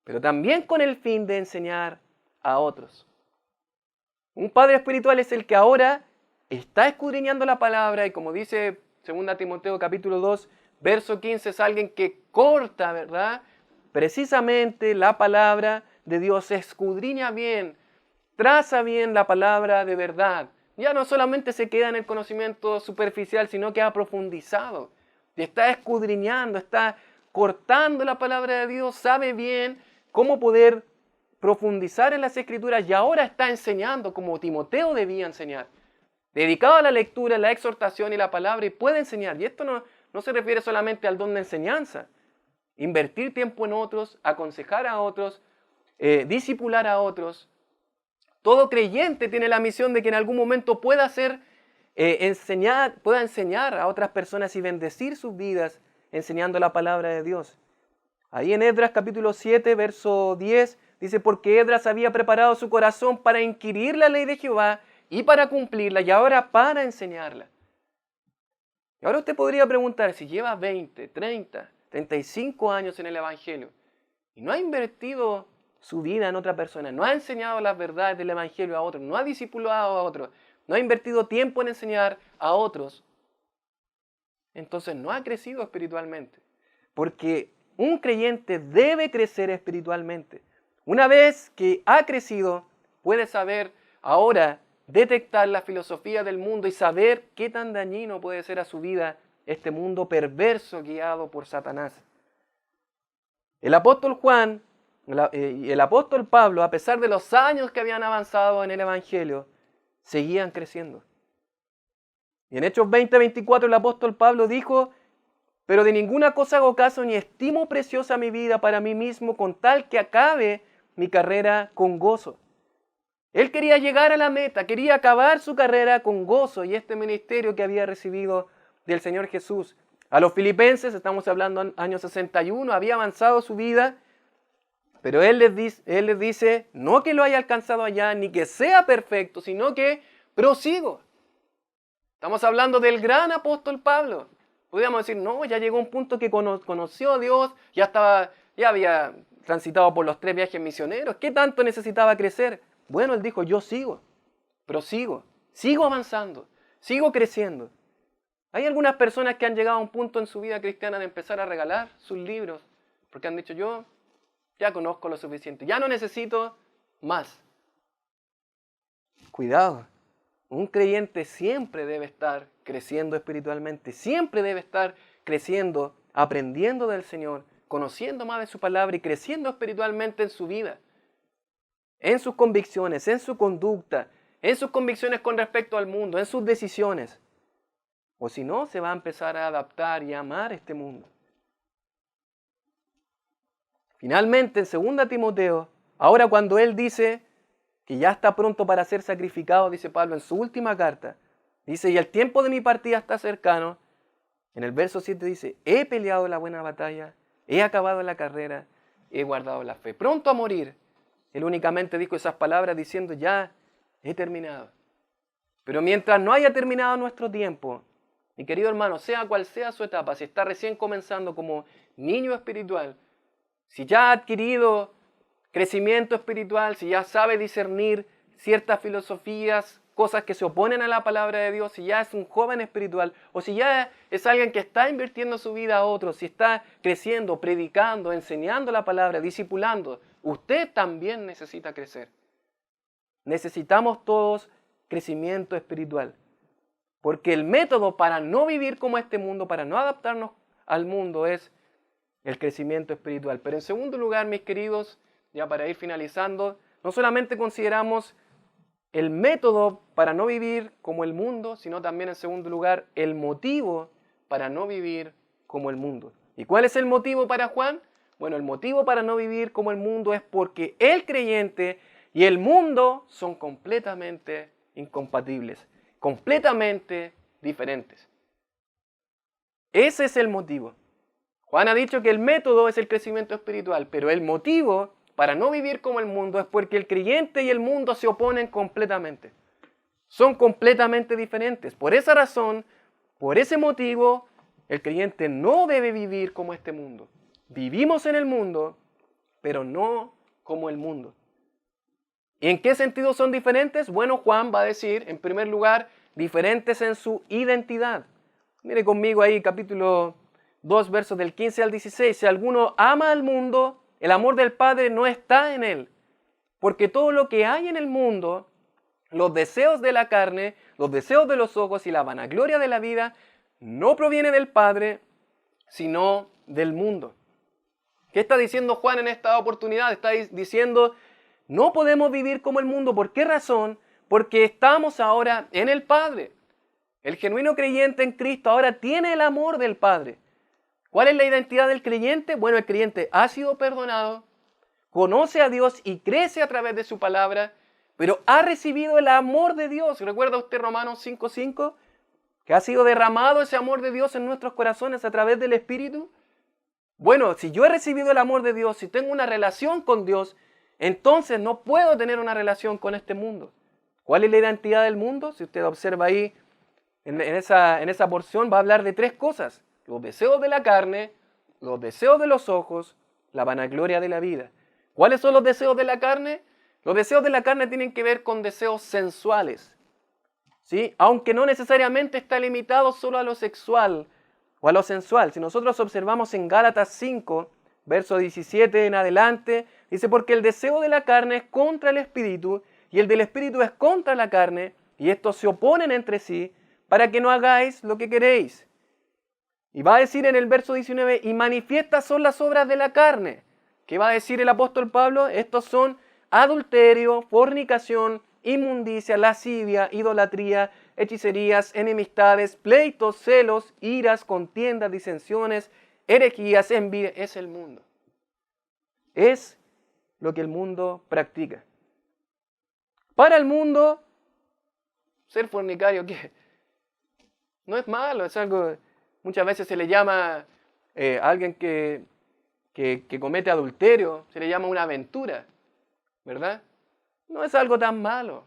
pero también con el fin de enseñar a otros. Un padre espiritual es el que ahora está escudriñando la palabra y, como dice 2 Timoteo capítulo 2, verso 15, es alguien que corta, ¿verdad?, precisamente la palabra de Dios, escudriña bien, traza bien la palabra de verdad. Ya no solamente se queda en el conocimiento superficial, sino que ha profundizado, y está escudriñando, está cortando la palabra de Dios, sabe bien cómo poder profundizar en las Escrituras y ahora está enseñando como Timoteo debía enseñar, dedicado a la lectura, la exhortación y la palabra, y puede enseñar. Y esto no se refiere solamente al don de enseñanza. Invertir tiempo en otros, aconsejar a otros, discipular a otros. Todo creyente tiene la misión de que en algún momento pueda enseñar a otras personas y bendecir sus vidas enseñando la palabra de Dios. Ahí en Esdras capítulo 7, verso 10, dice, porque Esdras había preparado su corazón para inquirir la ley de Jehová y para cumplirla, y ahora para enseñarla. Y ahora usted podría preguntar, si lleva 20, 30, 35 años en el Evangelio y no ha invertido su vida en otra persona, no ha enseñado las verdades del Evangelio a otros, no ha discipulado a otros, no ha invertido tiempo en enseñar a otros, entonces no ha crecido espiritualmente. Porque un creyente debe crecer espiritualmente. Una vez que ha crecido, puede saber ahora detectar la filosofía del mundo y saber qué tan dañino puede ser a su vida este mundo perverso guiado por Satanás. El apóstol Juan y el apóstol Pablo, a pesar de los años que habían avanzado en el Evangelio, seguían creciendo. Y en Hechos 20:24 el apóstol Pablo dijo, pero de ninguna cosa hago caso ni estimo preciosa mi vida para mí mismo con tal que acabe mi carrera con gozo. Él quería llegar a la meta, quería acabar su carrera con gozo y este ministerio que había recibido del Señor Jesús. A los filipenses, estamos hablando año 61, había avanzado su vida, pero él les dice, no que lo haya alcanzado allá, ni que sea perfecto, sino que prosigo. Estamos hablando del gran apóstol Pablo. Podríamos decir, no, ya llegó un punto que conoció a Dios, ya había transitado por los 3 viajes misioneros. ¿Qué tanto necesitaba crecer? Bueno, él dijo, yo sigo, prosigo, sigo avanzando, sigo creciendo. Hay algunas personas que han llegado a un punto en su vida cristiana de empezar a regalar sus libros, porque han dicho, yo ya conozco lo suficiente, ya no necesito más. Cuidado. Un creyente siempre debe estar creciendo espiritualmente, siempre debe estar creciendo, aprendiendo del Señor, conociendo más de su palabra y creciendo espiritualmente en su vida, en sus convicciones, en su conducta, en sus convicciones con respecto al mundo, en sus decisiones. O si no, se va a empezar a adaptar y a amar este mundo. Finalmente, en 2 Timoteo, ahora cuando él dice que ya está pronto para ser sacrificado, dice Pablo en su última carta, dice, y el tiempo de mi partida está cercano. En el verso 7 dice, he peleado la buena batalla, he acabado la carrera, he guardado la fe. Pronto a morir. Él únicamente dijo esas palabras diciendo, ya he terminado. Pero mientras no haya terminado nuestro tiempo, mi querido hermano, sea cual sea su etapa, si está recién comenzando como niño espiritual, si ya ha adquirido crecimiento espiritual, si ya sabe discernir ciertas filosofías, cosas que se oponen a la palabra de Dios, si ya es un joven espiritual, o si ya es alguien que está invirtiendo su vida a otros, si está creciendo, predicando, enseñando la palabra, discipulando, usted también necesita crecer. Necesitamos todos crecimiento espiritual. Porque el método para no vivir como este mundo, para no adaptarnos al mundo, es el crecimiento espiritual. Pero en segundo lugar, mis queridos, ya para ir finalizando, no solamente consideramos el método para no vivir como el mundo, sino también en segundo lugar el motivo para no vivir como el mundo. ¿Y cuál es el motivo para Juan? Bueno, el motivo para no vivir como el mundo es porque el creyente y el mundo son completamente incompatibles, completamente diferentes. Ese es el motivo. Juan ha dicho que el método es el crecimiento espiritual, pero el motivo para no vivir como el mundo es porque el creyente y el mundo se oponen completamente. Son completamente diferentes. Por esa razón, por ese motivo, el creyente no debe vivir como este mundo. Vivimos en el mundo, pero no como el mundo. ¿Y en qué sentido son diferentes? Bueno, Juan va a decir, en primer lugar, diferentes en su identidad. Mire conmigo ahí, capítulo 2, versos del 15 al 16. Si alguno ama al mundo, el amor del Padre no está en él. Porque todo lo que hay en el mundo, los deseos de la carne, los deseos de los ojos y la vanagloria de la vida, no proviene del Padre, sino del mundo. ¿Qué está diciendo Juan en esta oportunidad? Está diciendo, no podemos vivir como el mundo. ¿Por qué razón? Porque estamos ahora en el Padre. El genuino creyente en Cristo ahora tiene el amor del Padre. ¿Cuál es la identidad del creyente? Bueno, el creyente ha sido perdonado, conoce a Dios y crece a través de su palabra, pero ha recibido el amor de Dios. ¿Recuerda usted Romanos 5:5? Que ha sido derramado ese amor de Dios en nuestros corazones a través del Espíritu. Bueno, si yo he recibido el amor de Dios, si tengo una relación con Dios, entonces no puedo tener una relación con este mundo. ¿Cuál es la identidad del mundo? Si usted observa ahí en esa porción, va a hablar de tres cosas. Los deseos de la carne, los deseos de los ojos, la vanagloria de la vida. ¿Cuáles son los deseos de la carne? Los deseos de la carne tienen que ver con deseos sensuales, ¿sí? Aunque no necesariamente está limitado solo a lo sexual o a lo sensual. Si nosotros observamos en Gálatas 5, verso 17 en adelante, dice, porque el deseo de la carne es contra el espíritu y el del espíritu es contra la carne, y estos se oponen entre sí para que no hagáis lo que queréis. Y va a decir en el verso 19, y manifiestas son las obras de la carne. ¿Qué va a decir el apóstol Pablo? Estos son adulterio, fornicación, inmundicia, lascivia, idolatría, hechicerías, enemistades, pleitos, celos, iras, contiendas, disensiones, herejías, envidia. Es el mundo. Es lo que el mundo practica. Para el mundo, ser fornicario, ¿qué? No es malo, es algo... Muchas veces se le llama a alguien que comete adulterio, se le llama una aventura, ¿verdad? No es algo tan malo.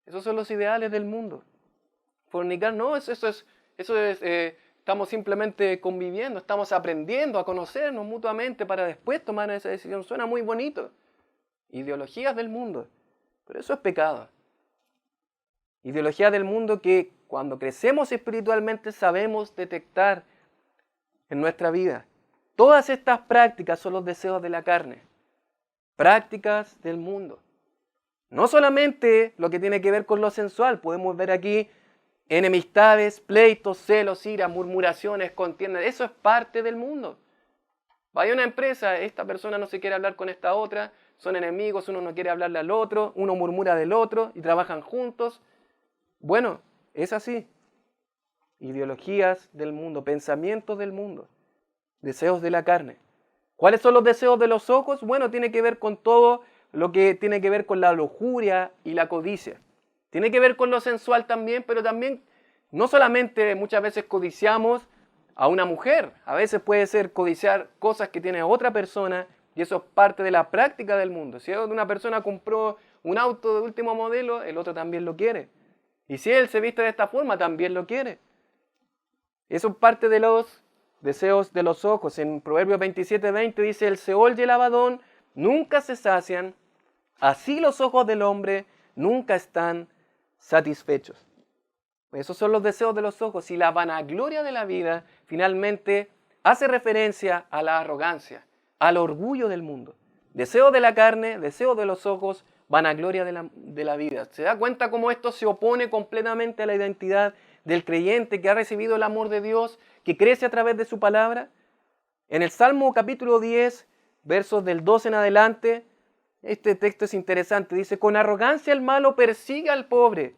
Esos son los ideales del mundo. Fornicar, no, estamos simplemente conviviendo, estamos aprendiendo a conocernos mutuamente para después tomar esa decisión. Suena muy bonito. Ideologías del mundo, pero eso es pecado. Ideologías del mundo que cuando crecemos espiritualmente sabemos detectar en nuestra vida. Todas estas prácticas son los deseos de la carne, prácticas del mundo. No solamente lo que tiene que ver con lo sensual, podemos ver aquí enemistades, pleitos, celos, ira, murmuraciones, contiendas. Eso es parte del mundo. Vaya a una empresa, esta persona no se quiere hablar con esta otra, son enemigos, uno no quiere hablarle al otro, uno murmura del otro y trabajan juntos. Bueno, es así. Ideologías del mundo, pensamientos del mundo, deseos de la carne. ¿Cuáles son los deseos de los ojos? Bueno, tiene que ver con todo lo que tiene que ver con la lujuria y la codicia. Tiene que ver con lo sensual también, pero también no solamente muchas veces codiciamos a una mujer. A veces puede ser codiciar cosas que tiene otra persona y eso es parte de la práctica del mundo. Si una persona compró un auto de último modelo, el otro también lo quiere. Y si él se viste de esta forma, también lo quiere. Eso es parte de los deseos de los ojos. En Proverbios 27:20 dice, el Seol y el Abadón nunca se sacian, así los ojos del hombre nunca están satisfechos. Esos son los deseos de los ojos. Y la vanagloria de la vida finalmente hace referencia a la arrogancia, al orgullo del mundo. Deseo de la carne, deseo de los ojos, vanagloria de la vida. ¿Se da cuenta cómo esto se opone completamente a la identidad del creyente que ha recibido el amor de Dios, que crece a través de su palabra? En el Salmo capítulo 10, versos del 12 en adelante, este texto es interesante. Dice, con arrogancia el malo persigue al pobre.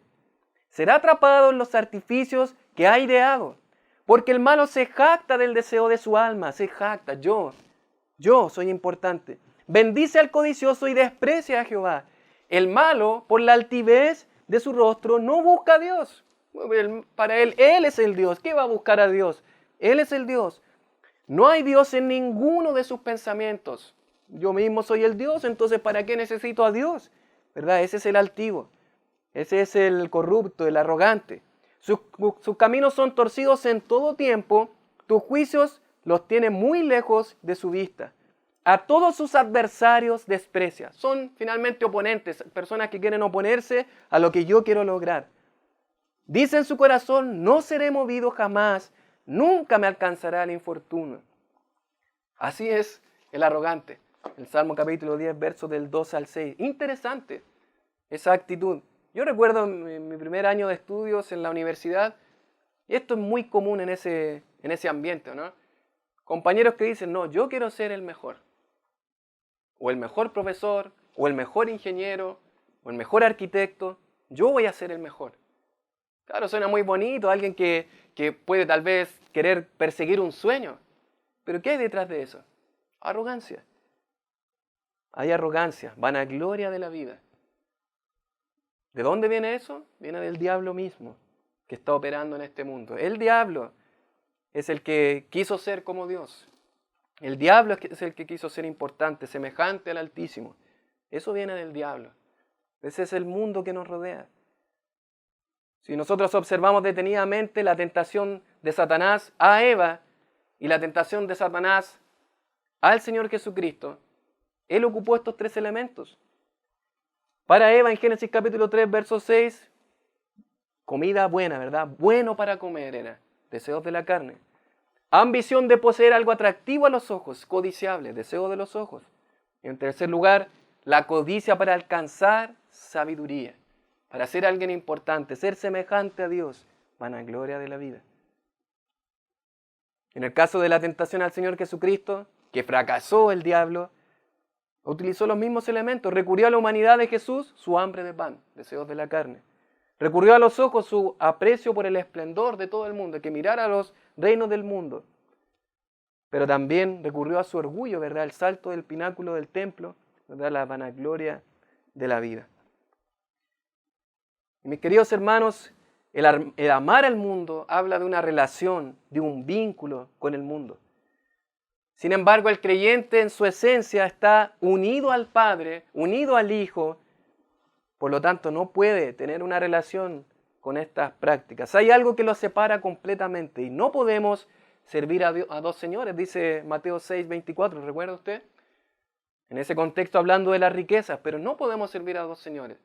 Será atrapado en los artificios que ha ideado. Porque el malo se jacta del deseo de su alma. Se jacta, yo soy importante. Bendice al codicioso y desprecia a Jehová. El malo, por la altivez de su rostro, no busca a Dios. Para él es el Dios. ¿Qué va a buscar a Dios? Él es el Dios. No hay Dios en ninguno de sus pensamientos. Yo mismo soy el Dios, entonces ¿para qué necesito a Dios? ¿Verdad? Ese es el altivo. Ese es el corrupto, el arrogante. Sus caminos son torcidos en todo tiempo. Tus juicios los tiene muy lejos de su vista. A todos sus adversarios desprecia. Son finalmente oponentes, personas que quieren oponerse a lo que yo quiero lograr. Dice en su corazón, no seré movido jamás, nunca me alcanzará el infortunio. Así es el arrogante. El Salmo capítulo 10, versos del 2 al 6. Interesante esa actitud. Yo recuerdo mi primer año de estudios en la universidad, y esto es muy común en ese ambiente, ¿no? Compañeros que dicen, no, yo quiero ser el mejor. O el mejor profesor, o el mejor ingeniero, o el mejor arquitecto. Yo voy a ser el mejor. Claro, suena muy bonito, alguien que puede tal vez querer perseguir un sueño. Pero ¿qué hay detrás de eso? Arrogancia. Hay arrogancia, vanagloria de la vida. ¿De dónde viene eso? Viene del diablo mismo, que está operando en este mundo. El diablo es el que quiso ser como Dios. El diablo es el que quiso ser importante, semejante al Altísimo. Eso viene del diablo. Ese es el mundo que nos rodea. Si nosotros observamos detenidamente la tentación de Satanás a Eva y la tentación de Satanás al Señor Jesucristo, Él ocupó estos tres elementos. Para Eva, en Génesis capítulo 3, verso 6, comida buena, ¿verdad? Bueno para comer era, deseos de la carne. Ambición de poseer algo atractivo a los ojos, codiciable, deseo de los ojos. Y en tercer lugar, la codicia para alcanzar sabiduría, para ser alguien importante, ser semejante a Dios, vanagloria de la vida. En el caso de la tentación al Señor Jesucristo, que fracasó el diablo, utilizó los mismos elementos. Recurrió a la humanidad de Jesús, su hambre de pan, deseos de la carne. Recurrió a los ojos, su aprecio por el esplendor de todo el mundo, que mirara a los reinos del mundo. Pero también recurrió a su orgullo, ¿verdad? El salto del pináculo del templo, ¿verdad? La vanagloria de la vida. Y mis queridos hermanos, el amar al mundo habla de una relación, de un vínculo con el mundo. Sin embargo, el creyente en su esencia está unido al Padre, unido al Hijo, por lo tanto no puede tener una relación con estas prácticas. Hay algo que los separa completamente y no podemos servir a dos señores, dice Mateo 6, 24, ¿recuerda usted? En ese contexto hablando de las riquezas, pero no podemos servir a dos señores.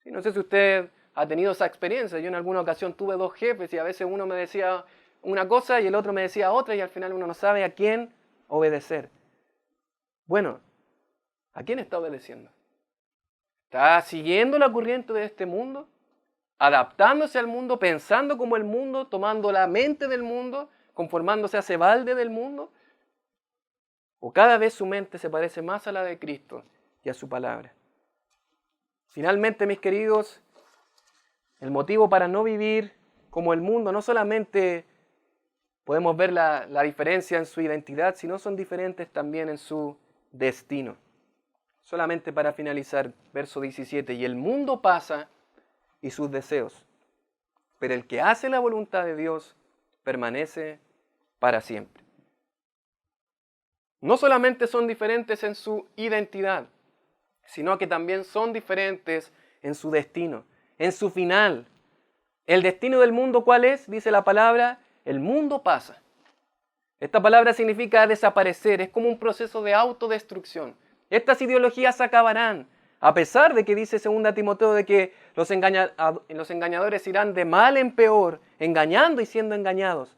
Sí, no sé si usted ha tenido esa experiencia. Yo en alguna ocasión tuve dos jefes y a veces uno me decía una cosa y el otro me decía otra y al final uno no sabe a quién obedecer. Bueno, ¿a quién está obedeciendo? ¿Está siguiendo la corriente de este mundo? ¿Adaptándose al mundo, pensando como el mundo, tomando la mente del mundo, conformándose a ese balde del mundo? ¿O cada vez su mente se parece más a la de Cristo y a su palabra? Finalmente, mis queridos, el motivo para no vivir como el mundo, no solamente podemos ver la diferencia en su identidad, sino son diferentes también en su destino. Solamente para finalizar, verso 17, y el mundo pasa y sus deseos, pero el que hace la voluntad de Dios permanece para siempre. No solamente son diferentes en su identidad, sino que también son diferentes en su destino, en su final. El destino del mundo, ¿cuál es? Dice la palabra, el mundo pasa. Esta palabra significa desaparecer, es como un proceso de autodestrucción. Estas ideologías acabarán, a pesar de que dice 2 Timoteo de que los engañadores irán de mal en peor, engañando y siendo engañados.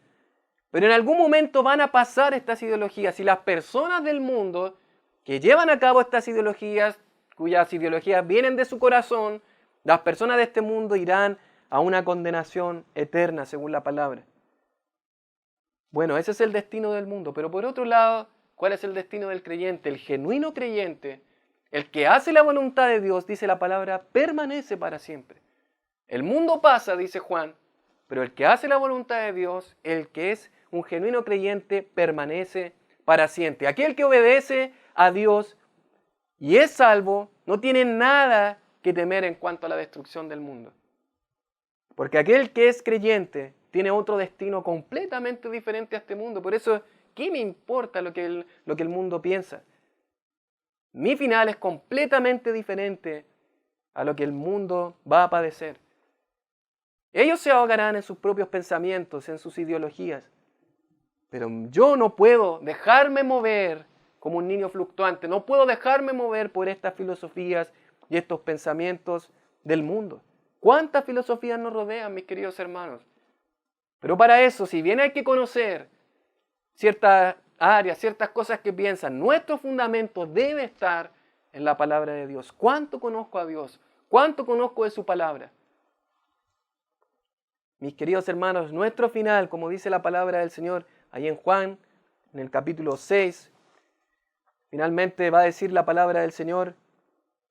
Pero en algún momento van a pasar estas ideologías y las personas del mundo que llevan a cabo estas ideologías, cuyas ideologías vienen de su corazón, las personas de este mundo irán a una condenación eterna, según la palabra. Bueno, ese es el destino del mundo, pero por otro lado, ¿cuál es el destino del creyente? El genuino creyente, el que hace la voluntad de Dios, dice la palabra, permanece para siempre. El mundo pasa, dice Juan, pero el que hace la voluntad de Dios, el que es un genuino creyente, permanece para siempre. Aquel que obedece a Dios y es salvo, no tiene nada que temer en cuanto a la destrucción del mundo. Porque aquel que es creyente tiene otro destino completamente diferente a este mundo. Por eso, ¿qué me importa lo que el mundo piensa? Mi final es completamente diferente a lo que el mundo va a padecer. Ellos se ahogarán en sus propios pensamientos, en sus ideologías. Pero yo no puedo dejarme mover como un niño fluctuante. No puedo dejarme mover por estas filosofías y estos pensamientos del mundo. ¿Cuántas filosofías nos rodean, mis queridos hermanos? Pero para eso, si bien hay que conocer ciertas áreas, ciertas cosas que piensan, nuestro fundamento debe estar en la palabra de Dios. ¿Cuánto conozco a Dios? ¿Cuánto conozco de su palabra? Mis queridos hermanos, nuestro final, como dice la palabra del Señor, ahí en Juan, en el capítulo 6, finalmente va a decir la palabra del Señor,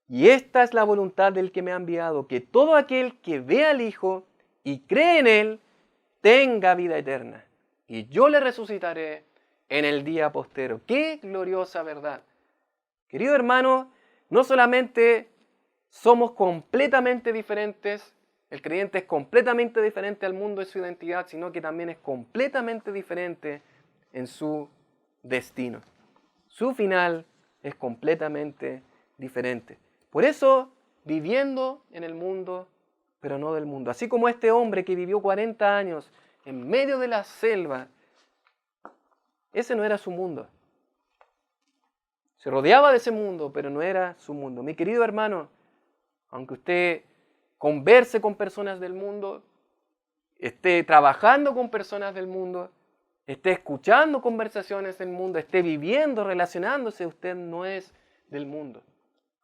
y esta es la voluntad del que me ha enviado, que todo aquel que ve al Hijo y cree en Él, tenga vida eterna, y yo le resucitaré en el día postero. ¡Qué gloriosa verdad! Querido hermano, no solamente somos completamente diferentes, el creyente es completamente diferente al mundo en su identidad, sino que también es completamente diferente en su destino. Su final es completamente diferente. Por eso, viviendo en el mundo, pero no del mundo. Así como este hombre que vivió 40 años en medio de la selva, ese no era su mundo. Se rodeaba de ese mundo, pero no era su mundo. Mi querido hermano, aunque usted converse con personas del mundo, esté trabajando con personas del mundo, esté escuchando conversaciones del mundo, esté viviendo, relacionándose, usted no es del mundo.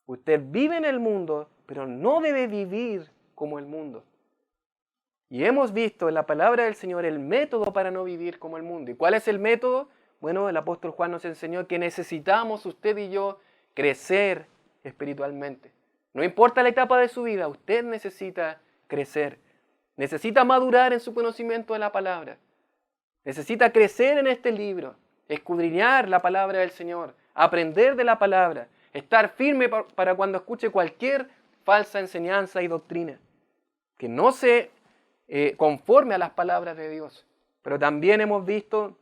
Usted vive en el mundo, pero no debe vivir como el mundo. Y hemos visto en la palabra del Señor el método para no vivir como el mundo. ¿Y cuál es el método? Bueno, el apóstol Juan nos enseñó que necesitamos, usted y yo, crecer espiritualmente. No importa la etapa de su vida, usted necesita crecer. Necesita madurar en su conocimiento de la palabra. Necesita crecer en este libro, escudriñar la palabra del Señor, aprender de la palabra, estar firme para cuando escuche cualquier falsa enseñanza y doctrina, que no se conforme a las palabras de Dios. Pero también hemos visto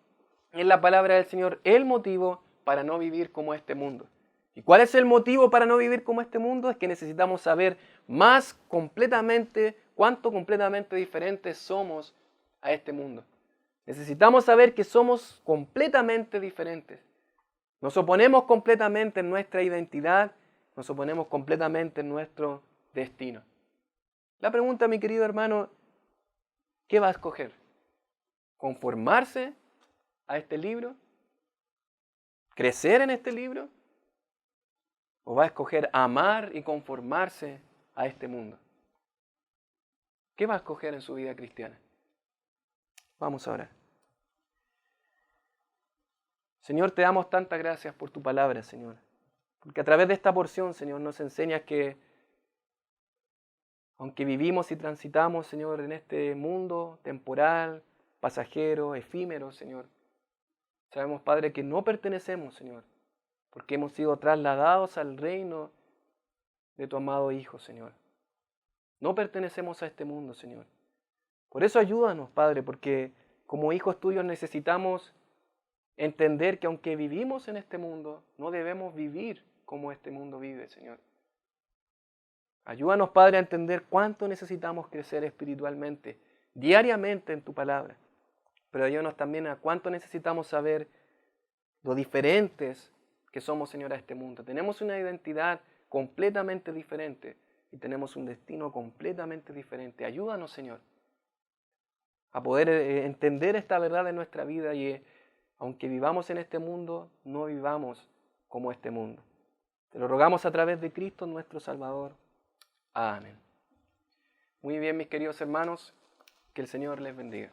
en la palabra del Señor el motivo para no vivir como este mundo. ¿Y cuál es el motivo para no vivir como este mundo? Es que necesitamos saber más completamente cuánto completamente diferentes somos a este mundo. Necesitamos saber que somos completamente diferentes. Nos oponemos completamente en nuestra identidad, nos oponemos completamente en nuestro destino. La pregunta, mi querido hermano, ¿qué va a escoger? ¿Conformarse a este libro? ¿Crecer en este libro? ¿O va a escoger amar y conformarse a este mundo? ¿Qué va a escoger en su vida cristiana? Vamos a orar. Señor, te damos tantas gracias por tu palabra, Señor. Porque a través de esta porción, Señor, nos enseñas que aunque vivimos y transitamos, Señor, en este mundo temporal, pasajero, efímero, Señor, sabemos, Padre, que no pertenecemos, Señor, porque hemos sido trasladados al reino de tu amado Hijo, Señor. No pertenecemos a este mundo, Señor. Por eso ayúdanos, Padre, porque como hijos tuyos necesitamos entender que aunque vivimos en este mundo, no debemos vivir como este mundo vive, Señor. Ayúdanos, Padre, a entender cuánto necesitamos crecer espiritualmente, diariamente en tu palabra. Pero ayúdanos también a cuánto necesitamos saber lo diferentes que somos, Señor, a este mundo. Tenemos una identidad completamente diferente y tenemos un destino completamente diferente. Ayúdanos, Señor, a poder entender esta verdad en nuestra vida y aunque vivamos en este mundo, no vivamos como este mundo. Te lo rogamos a través de Cristo nuestro Salvador. Amén. Muy bien, mis queridos hermanos, que el Señor les bendiga.